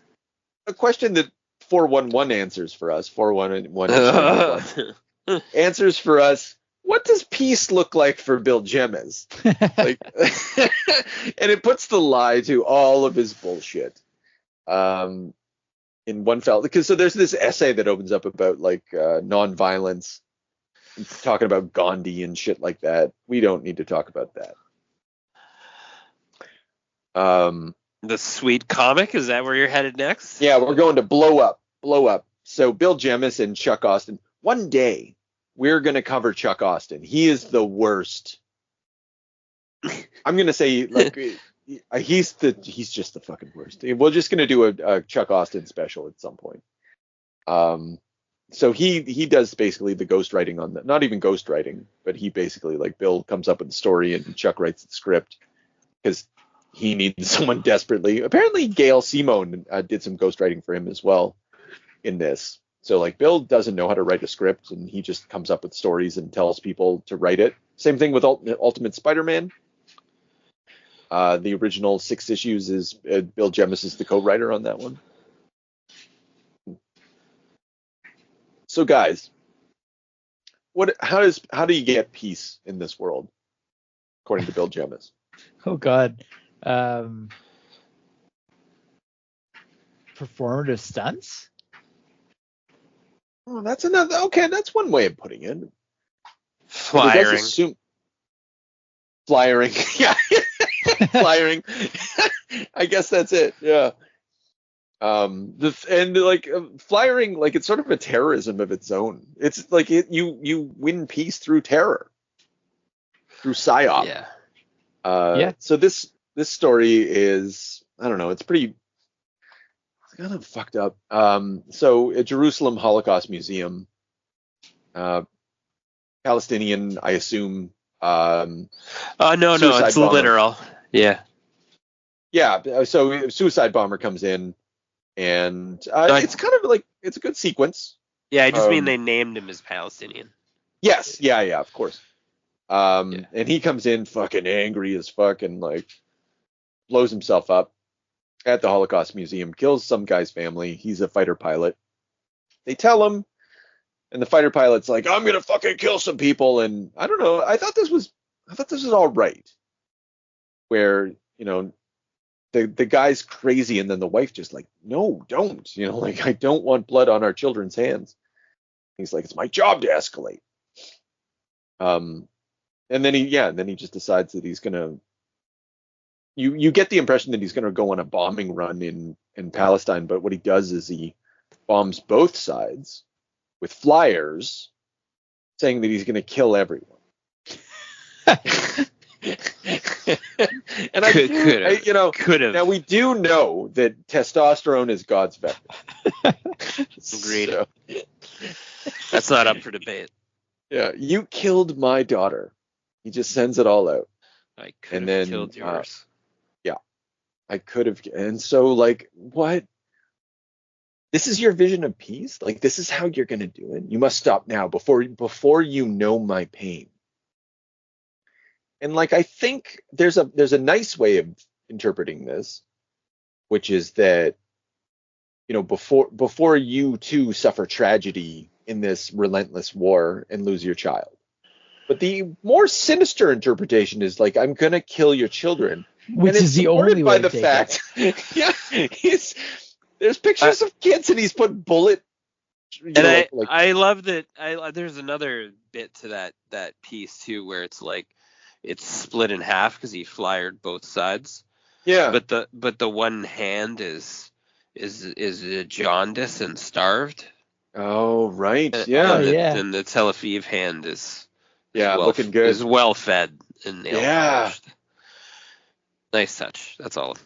A question that 411 answers for us. 411 answers for us. What does peace look like for Bill Jemas? Like, and it puts the lie to all of his bullshit. In one fell, because so there's this essay that opens up about like nonviolence, talking about Gandhi and shit like that. We don't need to talk about that. The sweet comic, is that where you're headed next? Yeah, we're going to blow up. So Bill Jemas and Chuck Austin. One day we're going to cover Chuck Austin. He is the worst. I'm going to say like he's just the fucking worst. We're just going to do a Chuck Austin special at some point. So he does basically the ghostwriting on that. Not even ghostwriting, but he basically, like, Bill comes up with the story and Chuck writes the script because he needs someone desperately. Apparently Gail Simone did some ghostwriting for him as well in this. So like Bill doesn't know how to write a script and he just comes up with stories and tells people to write it. Same thing with Ultimate Spider-Man. The original 6 issues is Bill Jemas is the co-writer on that one. So guys, how do you get peace in this world, according to Bill Jemas? Oh God. Performative stunts? Oh, that's another. Okay, that's one way of putting it. Flyering. Flyering. Yeah. Flyering. I guess that's it. Yeah. Flyering, like, it's sort of a terrorism of its own. It's like you win peace through terror, through psyop. Yeah. So this story is, I don't know, it's kind of fucked up. So at Jerusalem Holocaust Museum, Palestinian, I assume. No, it's bomber. literal. Yeah. Yeah. So suicide bomber comes in, and it's kind of like, it's a good sequence. Yeah, I just mean they named him as Palestinian. Yes. Yeah. Of course. And he comes in fucking angry as fuck and like blows himself up at the Holocaust Museum, kills some guy's family. He's a fighter pilot. They tell him, and the fighter pilot's like, I'm gonna fucking kill some people. And I don't know. I thought this was all right. Where, you know, the guy's crazy, and then the wife just like, no, don't. You know, like, I don't want blood on our children's hands. He's like, it's my job to escalate. And then he just decides that he's gonna. You get the impression that he's gonna go on a bombing run in Palestine, but what he does is he bombs both sides with flyers saying that he's gonna kill everyone. And could have. Now we do know that testosterone is God's weapon. Agreed. So, that's not up for debate. Yeah, you killed my daughter. He just sends it all out. I could have killed yours. Yeah, I could have. And so, like, what? This is your vision of peace? Like, this is how you're gonna do it? You must stop now before you know my pain. And like, I think there's a nice way of interpreting this, which is that, you know, before you too suffer tragedy in this relentless war and lose your child. But the more sinister interpretation is like, I'm gonna kill your children, which is the only way by the fact. Yeah, there's pictures of kids, and he's put bullet. I love that. There's another bit to that piece too, where it's like, it's split in half because he flyered both sides. Yeah. But the one hand is jaundiced and starved. Oh right. Yeah. And the Tel Aviv hand is looking good. Is well fed and nail polished. Nice touch. That's all.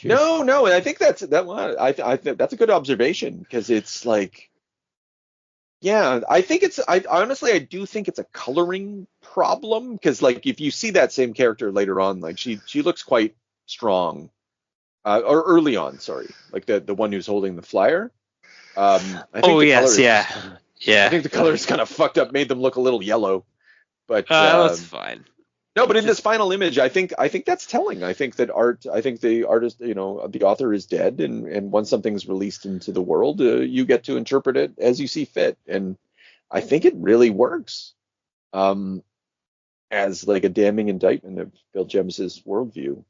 No, and I think that's a good observation, because it's like, yeah, I do think it's a coloring problem, because like, if you see that same character later on, like she looks quite strong, or early on, sorry, like the one who's holding the flyer. I think the color is kind of fucked up, made them look a little yellow, but that's fine. No, but in this final image, I think that's telling. I think the artist, the author is dead, and once something's released into the world, you get to interpret it as you see fit, and I think it really works, as like a damning indictment of Bill Jemas's worldview.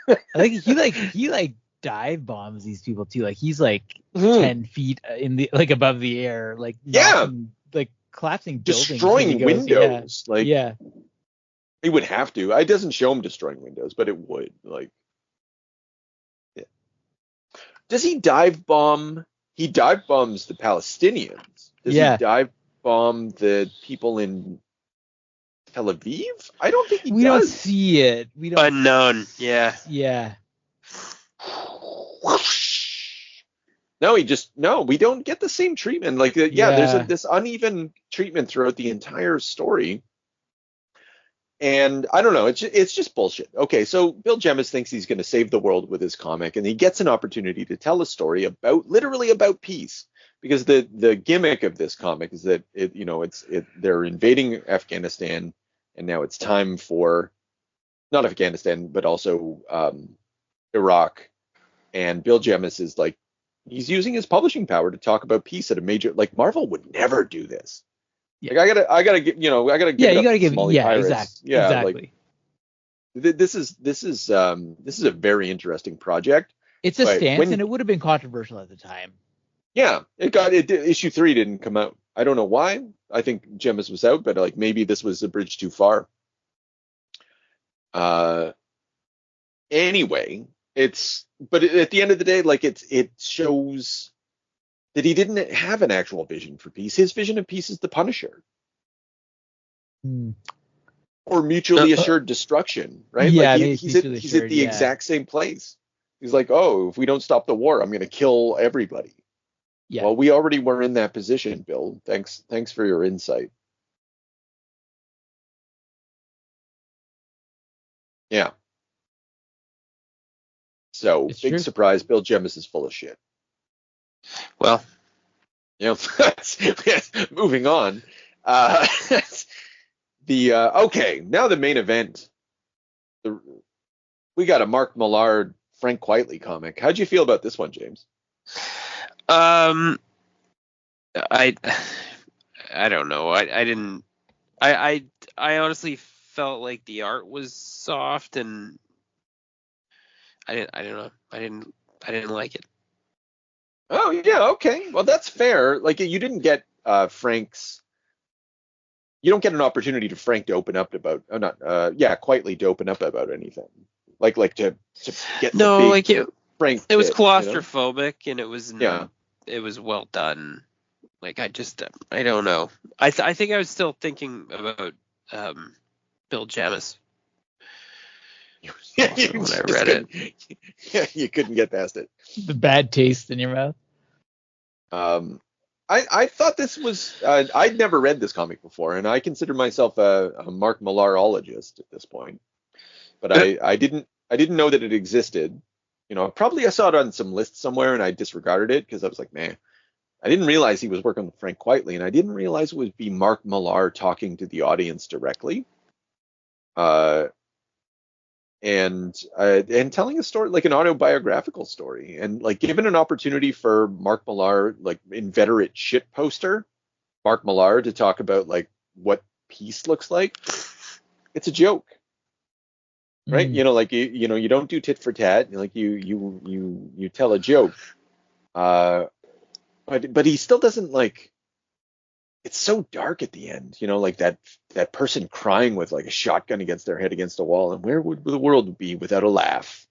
I think he dive bombs these people too. Like he's like 10 feet in the above the air, like knocking, like collapsing buildings, destroying windows. Yeah. He would have to. It doesn't show him destroying windows, but it would. Yeah. Does he dive bomb? He dive bombs the Palestinians. Does he dive bomb the people in Tel Aviv? I don't think he does. We don't see it. We don't. Unknown. Yeah. Yeah. No, we don't get the same treatment. There's this uneven treatment throughout the entire story. And I don't know, it's just bullshit. Okay, so Bill Jemas thinks he's going to save the world with his comic, and he gets an opportunity to tell a story literally about peace, because the gimmick of this comic is that they're invading Afghanistan, and now it's time for not Afghanistan but also Iraq, and Bill Jemas is like, he's using his publishing power to talk about peace at a major, like Marvel would never do this. Yeah. Like I gotta give exactly. Like, this is a very interesting project. It's a stance, and it would have been controversial at the time. Yeah, issue 3 didn't come out. I don't know why. I think Jemas was out, but like maybe this was a bridge too far. Anyway, but at the end of the day, like it shows that he didn't have an actual vision for peace. His vision of peace is the Punisher. Or mutually assured destruction, right? Yeah, like he's at the exact same place. He's like, oh, if we don't stop the war, I'm going to kill everybody. Yeah. Well, we already were in that position, Bill. Thanks for your insight. Yeah. So, big surprise, Bill Jemas is full of shit. Well, moving on. Okay, now the main event. We got a Mark Millar, Frank Quitely comic. How'd you feel about this one, James? I don't know. I honestly felt like the art was soft, and I don't know. I didn't like it. Oh yeah, okay. Well, that's fair. Like you didn't get you don't get an opportunity to Frank to open up about Quitely to open up about anything. Like to get Frank. It was claustrophobic, and it was well done. Like I don't know. I think I was still thinking about Bill Jemas. When I read it. Yeah, you couldn't get past it. The bad taste in your mouth. I thought this was I'd never read this comic before, and I consider myself a Mark Millarologist at this point. But I didn't know that it existed. Probably I saw it on some list somewhere, and I disregarded it because I was like, man, I didn't realize he was working with Frank Quitely, and I didn't realize it would be Mark Millar talking to the audience directly. And telling a story, like an autobiographical story, and like given an opportunity for Mark Millar, like inveterate shit poster Mark Millar, to talk about like what peace looks like, it's a joke, right? You don't do tit for tat, like you tell a joke, but he still doesn't like. It's so dark at the end, like that person crying with like a shotgun against their head against a wall, and where would the world be without a laugh?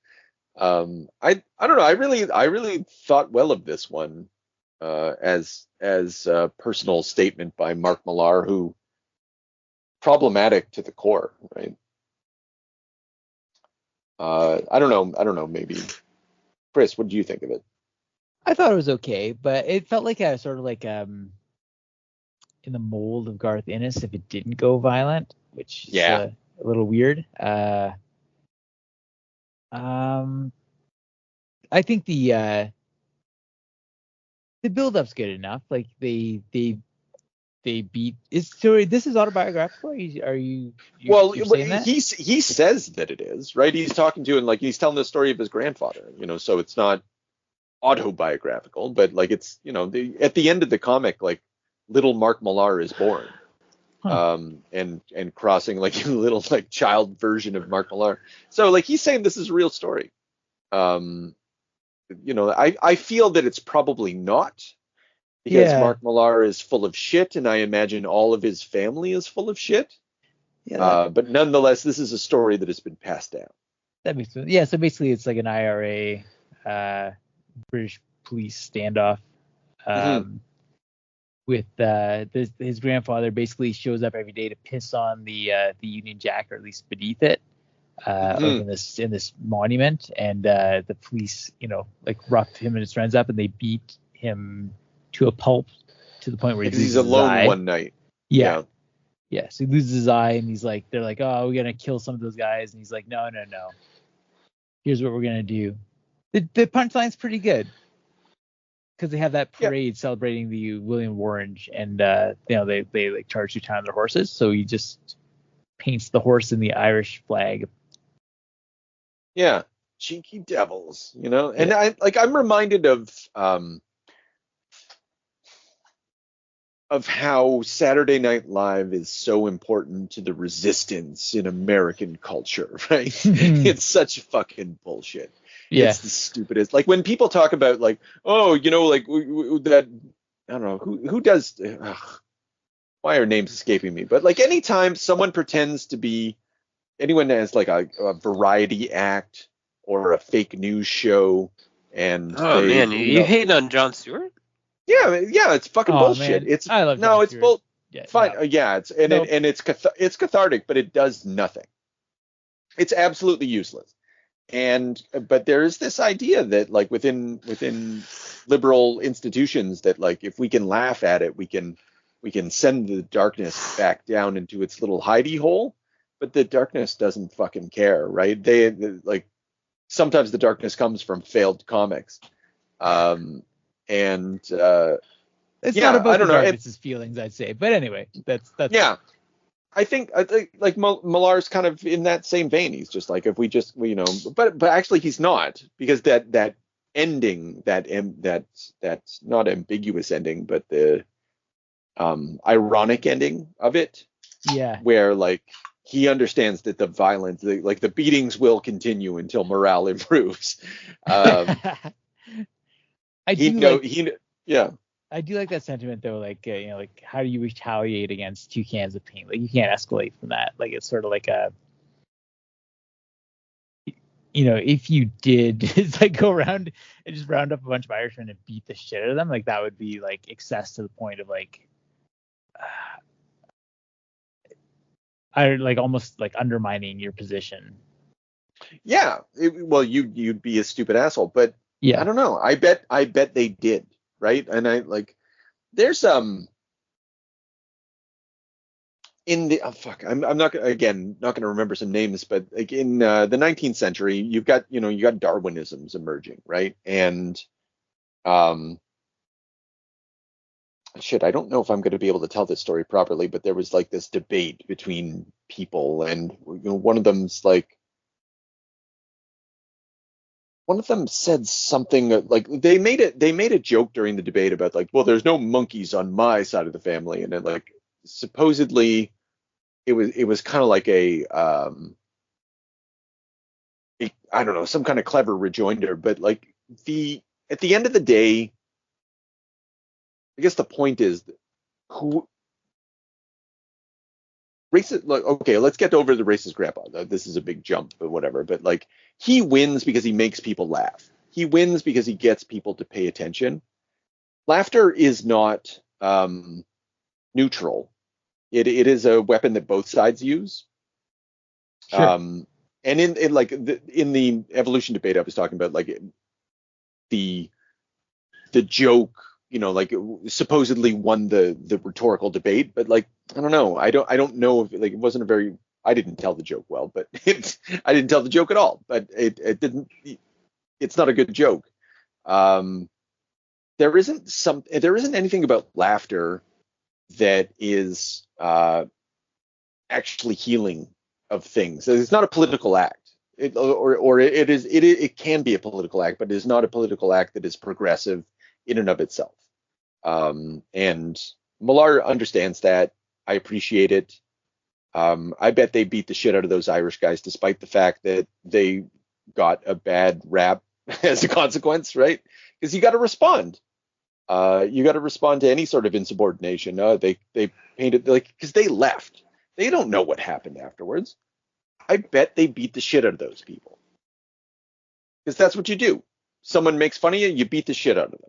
I don't know. I really thought well of this one as a personal statement by Mark Millar, who problematic to the core, right? I don't know. Maybe Chris, what do you think of it? I thought it was okay, but it felt like a sort of like in the mold of Garth Ennis if it didn't go violent, which is a little weird. I think the build-up's good enough. Like they they beat. This is autobiographical? Are you Well, you're saying that? he says that it is, right? He's talking to, and like he's telling the story of his grandfather, so it's not autobiographical, but like it's, at the end of the comic, like little Mark Millar is born. Huh. And crossing like a little like child version of Mark Millar. So like he's saying this is a real story. I feel that it's probably not, because Yeah. Mark Millar is full of shit, and I imagine all of his family is full of shit. Yeah. But nonetheless, this is a story that has been passed down. That makes sense. Yeah. So basically, it's like an IRA, British police standoff. Mm-hmm. With his grandfather basically shows up every day to piss on the Union Jack, or at least beneath it, like in this monument, and the police, like rough him and his friends up, and they beat him to a pulp to the point where he Because loses he's his alone eye. one night. Yeah. So he loses his eye, and they're like, oh, we're gonna kill some of those guys, and he's like, no. Here's what we're gonna do. The punchline's pretty good, because they have that parade celebrating the William Orange, and they like charge you time on their horses, so he just paints the horse in the Irish flag. Yeah, cheeky devils, and I'm reminded of how Saturday Night Live is so important to the resistance in American culture, right? It's such fucking bullshit. Yeah. It's the stupidest. Like when people talk about like, oh, like that, I don't know who does. Why are names escaping me? But like anytime someone pretends to be anyone has like a variety act or a fake news show, and man, you hating on Jon Stewart? Yeah, it's fucking bullshit. Man, I love Jon it's Stewart. fine. No. It's cathartic, but it does nothing. It's absolutely useless. But there is this idea that like within liberal institutions that like if we can laugh at it, we can send the darkness back down into its little hidey hole. But the darkness doesn't fucking care, right? They like sometimes the darkness comes from failed comics. It's not about the darkness's feelings, I'd say. But anyway, that's yeah. I think like Millar's kind of in that same vein. He's just like, if we just but actually he's not, because that ending, that's not ambiguous ending, but the ironic ending of it, where like he understands that the violence, like the beatings will continue until morale improves. I do like that sentiment though, like like how do you retaliate against 2 cans of paint? Like you can't escalate from that. Like it's sort of like a, if you did it's like go around and just round up a bunch of Irishmen and beat the shit out of them, like that would be like excess to the point of like I like almost like undermining your position. Yeah, you'd be a stupid asshole, but yeah, I don't know. I bet they did, right? And I like there's in the I'm not going to remember some names, but like in the 19th century, you've got Darwinisms emerging, right? And I don't know if I'm going to be able to tell this story properly, but there was like this debate between people, and one of them said something like they made a joke during the debate about like, well, there's no monkeys on my side of the family, and then like supposedly it was kind of like I don't know, some kind of clever rejoinder, but like at the end of the day, I guess the point is who racist. Like, okay, let's get over the racist grandpa. This is a big jump, but whatever. But like, he wins because he makes people laugh. He wins because he gets people to pay attention. Laughter is not neutral. It is a weapon that both sides use. Sure. And in the evolution debate I was talking about, like the joke, like supposedly won the rhetorical debate, but like I don't know. I don't know if like it wasn't a very. I didn't tell the joke well, but I didn't tell the joke at all. But it didn't. It's not a good joke. There isn't anything about laughter that is actually healing of things. So it's not a political act. It can be a political act, but it is not a political act that is progressive in and of itself. And Millar understands that. I appreciate it. I bet they beat the shit out of those Irish guys, despite the fact that they got a bad rap as a consequence, right? Because you got to respond. You got to respond to any sort of insubordination. They painted like because they left. They don't know what happened afterwards. I bet they beat the shit out of those people because that's what you do. Someone makes fun of you, you beat the shit out of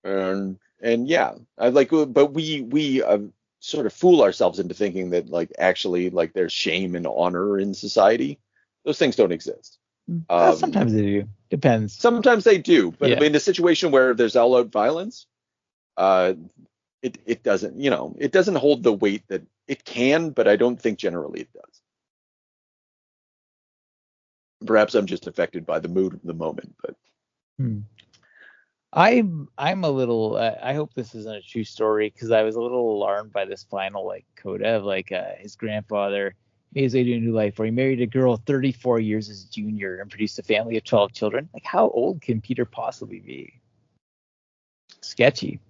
them. And yeah, but we sort of fool ourselves into thinking that like actually like there's shame and honor in society. Those things don't exist. Sometimes they do. Depends. Sometimes they do, but Yeah. in a situation where there's all-out violence, it doesn't, it doesn't hold the weight that it can, but I don't think generally it does. Perhaps I'm just affected by the mood of the moment, but I'm a little. I hope this isn't a true story because I was a little alarmed by this final like coda of like his grandfather made his way to a new life where he married a girl 34 years his junior and produced a family of 12 children. Like how old can Peter possibly be? Sketchy.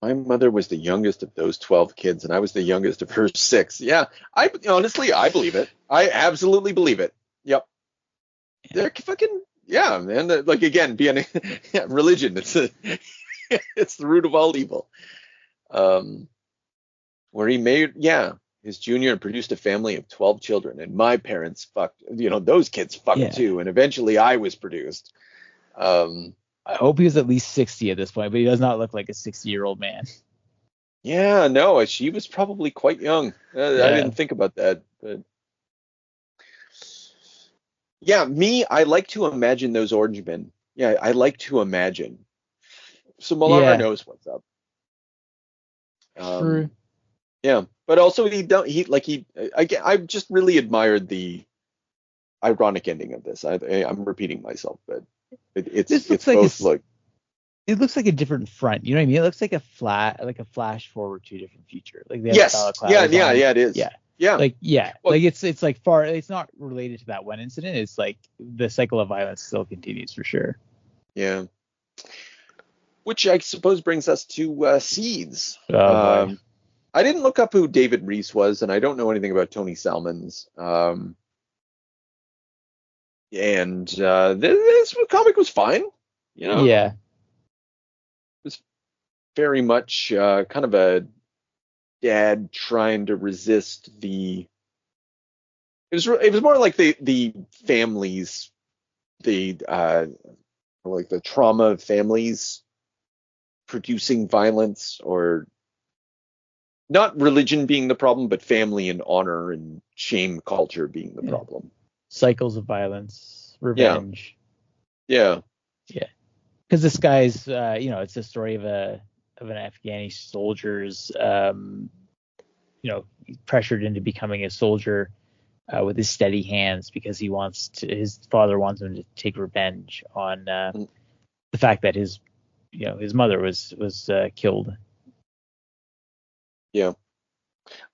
my mother was the youngest of those 12 kids, and I was the youngest of her 6. Yeah, I honestly, I believe it. I absolutely believe it. Yep. They're fucking, yeah, man. Like, again, being religion, it's it's the root of all evil. Where he made, his junior and produced a family of 12 children, and my parents fucked, those kids fucked too, and eventually I was produced. I hope he was at least 60 at this point, but he does not look like a 60-year-old man. Yeah, no, she was probably quite young. I didn't think about that, but yeah, I like to imagine those Orangemen. Yeah, I like to imagine. So Millar knows what's up. True. Yeah, but also I just really admired the ironic ending of this. I'm repeating myself, but it's both like it looks like a different front. You know what I mean? It looks like a flash forward to a different future. Like they have yes, yeah, it is. Well, it's like far. It's not related to that one incident. It's like the cycle of violence still continues for sure. Yeah. Which I suppose brings us to Seeds. Boy. I didn't look up who David Reese was, and I don't know anything about Tony Salmons. And this comic was fine. Yeah. It was very much kind of a dad trying to resist the. It was more like the families, like the trauma of families producing violence, or not religion being the problem, but family and honor and shame culture being the problem. Cycles of violence, revenge. Yeah. Because this guy's, it's a story of an Afghani soldier's, pressured into becoming a soldier with his steady hands because his father wants him to take revenge on the fact that his mother was killed. Yeah.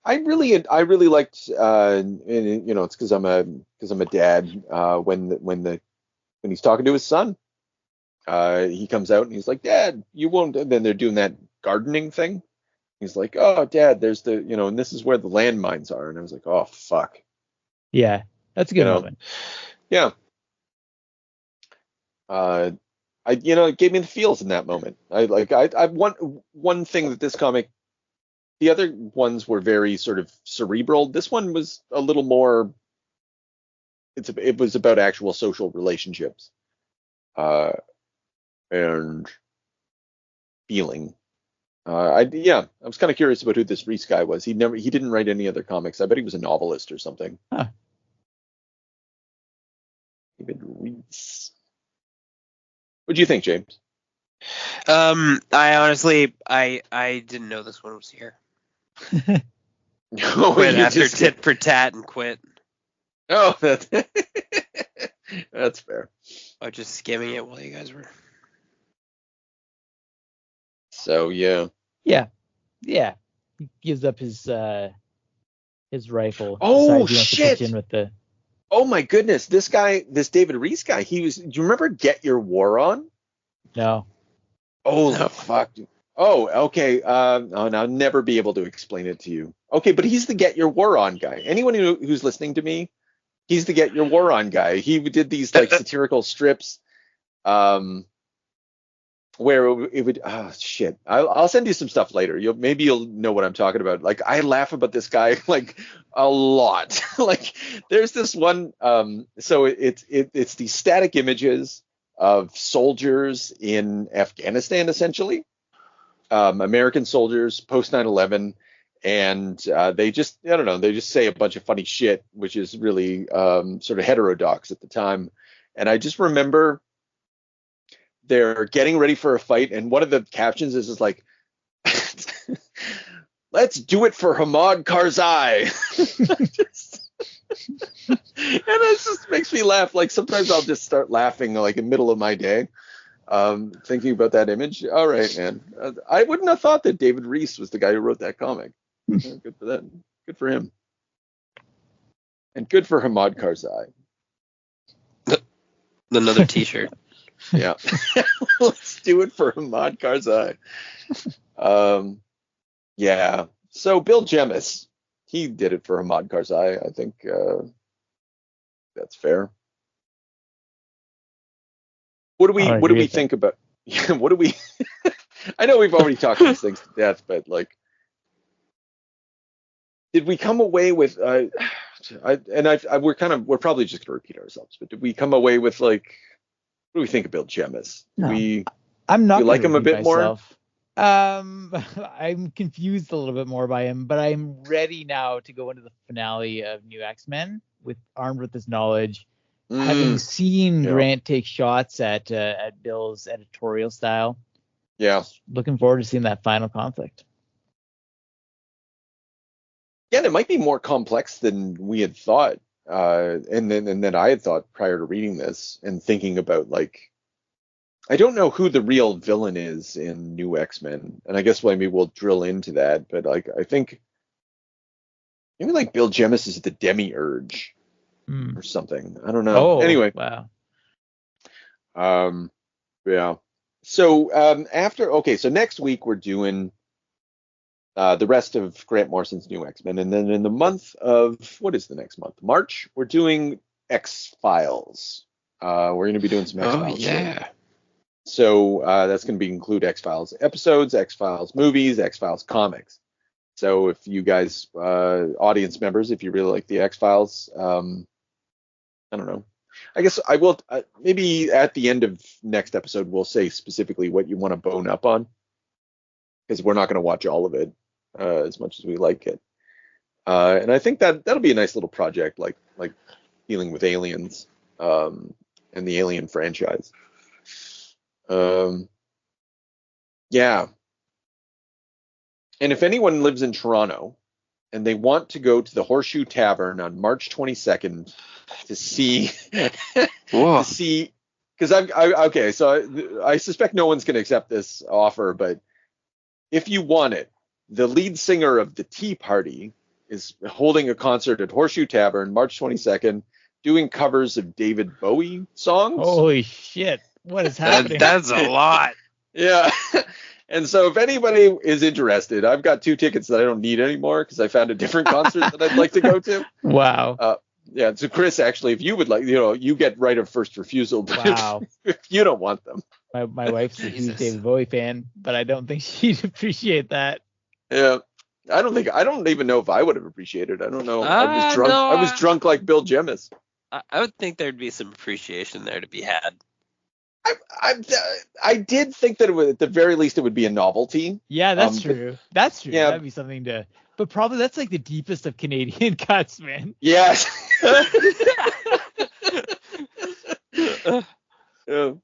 I really liked, and it's because I'm a dad. When he's talking to his son, he comes out and he's like, "Dad, you won't." And then they're doing that gardening thing. He's like, "Oh, Dad, there's and this is where the landmines are." And I was like, "Oh, fuck." Yeah, that's a good moment. Yeah. It gave me the feels in that moment. I one thing that this comic. The other ones were very sort of cerebral. This one was a little more. It was about actual social relationships, and feeling. I was kind of curious about who this Reese guy was. He didn't write any other comics. I bet he was a novelist or something. Huh. David Reese. What do you think, James? I honestly, I didn't know this one was here. Quit after tit for tat and quit. Oh, that's fair. I was just skimming it while you guys were. So yeah. Yeah. He gives up his rifle. Oh, decides he wants to shit. pitch in with the. Oh my goodness, this David Reese guy, do you remember Get Your War On? No. Holy No. fuck. Oh, okay. And I'll never be able to explain it to you. Okay, but he's the Get Your War On guy. Anyone who's listening to me, he's the Get Your War On guy. He did these like satirical strips, where it would. Oh shit! I'll send you some stuff later. Maybe you'll know what I'm talking about. Like I laugh about this guy like a lot. Like there's this one. So it's these static images of soldiers in Afghanistan, essentially. American soldiers post 9/11, and they just, I don't know, they just say a bunch of funny shit, which is really sort of heterodox at the time. And I just remember they're getting ready for a fight, and one of the captions is like, "Let's do it for Hamad Karzai." And it just makes me laugh. Like sometimes I'll just start laughing like in the middle of my day. Thinking about that image. All right, man. I wouldn't have thought that David Reese was the guy who wrote that comic. Good for that. Good for him. And good for Hamad Karzai. Another T-shirt. Yeah. Let's do it for Hamad Karzai. Yeah. So Bill Jemas, he did it for Hamad Karzai. I think that's fair. What do we think about? What do we? I know we've already talked these things to death, but like, did we come away with? We're probably just gonna repeat ourselves, but did we come away with like, what do we think of Bill Jemas? No, we like him a bit myself. More. I'm confused a little bit more by him, but I'm ready now to go into the finale of New X-Men armed with this knowledge. Having seen Grant take shots at Bill's editorial style, looking forward to seeing that final conflict. Yeah, it might be more complex than we had thought, and then I had thought prior to reading this and thinking about like, I don't know who the real villain is in New X-Men, and I guess maybe we'll drill into that. But like, I think maybe like Bill Jemas is the Demiurge. Or something. I don't know. Anyway. Wow. Yeah. So so next week we're doing the rest of Grant Morrison's New X-Men, and then in the month of, what is the next month? March, we're doing X-Files. We're going to be doing some X-Files. Oh yeah. So that's going to include X-Files episodes, X-Files movies, X-Files comics. So if you guys, audience members, if you really like the X-Files, I don't know. I guess I will, maybe at the end of next episode, we'll say specifically what you want to bone up on, because we're not going to watch all of it as much as we like it. And I think that'll be a nice little project, like dealing with aliens and the Alien franchise. Yeah. And if anyone lives in Toronto and they want to go to the Horseshoe Tavern on March 22nd to see, because I suspect no one's going to accept this offer, but if you want it, the lead singer of the Tea Party is holding a concert at Horseshoe Tavern March 22nd, doing covers of David Bowie songs. Holy shit. What is happening? That's a lot. Yeah. And so if anybody is interested, I've got 2 tickets that I don't need anymore because I found a different concert that I'd like to go to. Wow. Yeah. So Chris, actually, if you would like, you get right of first refusal. But wow. if you don't want them. My wife's a huge David Bowie fan, but I don't think she'd appreciate that. Yeah. I don't even know if I would have appreciated it. I don't know. I was drunk. No, I was drunk like Bill Jemas. I would think there'd be some appreciation there to be had. I did think that it would, at the very least, it would be a novelty. Yeah, that's true. That's true. Yeah. That'd be something to. But probably that's like the deepest of Canadian cuts, man. Yes. Yeah.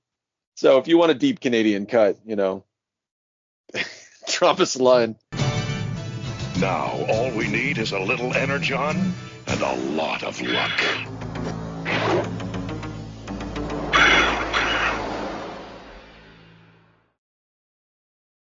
So if you want a deep Canadian cut, drop us a line. Now all we need is a little energon and a lot of luck.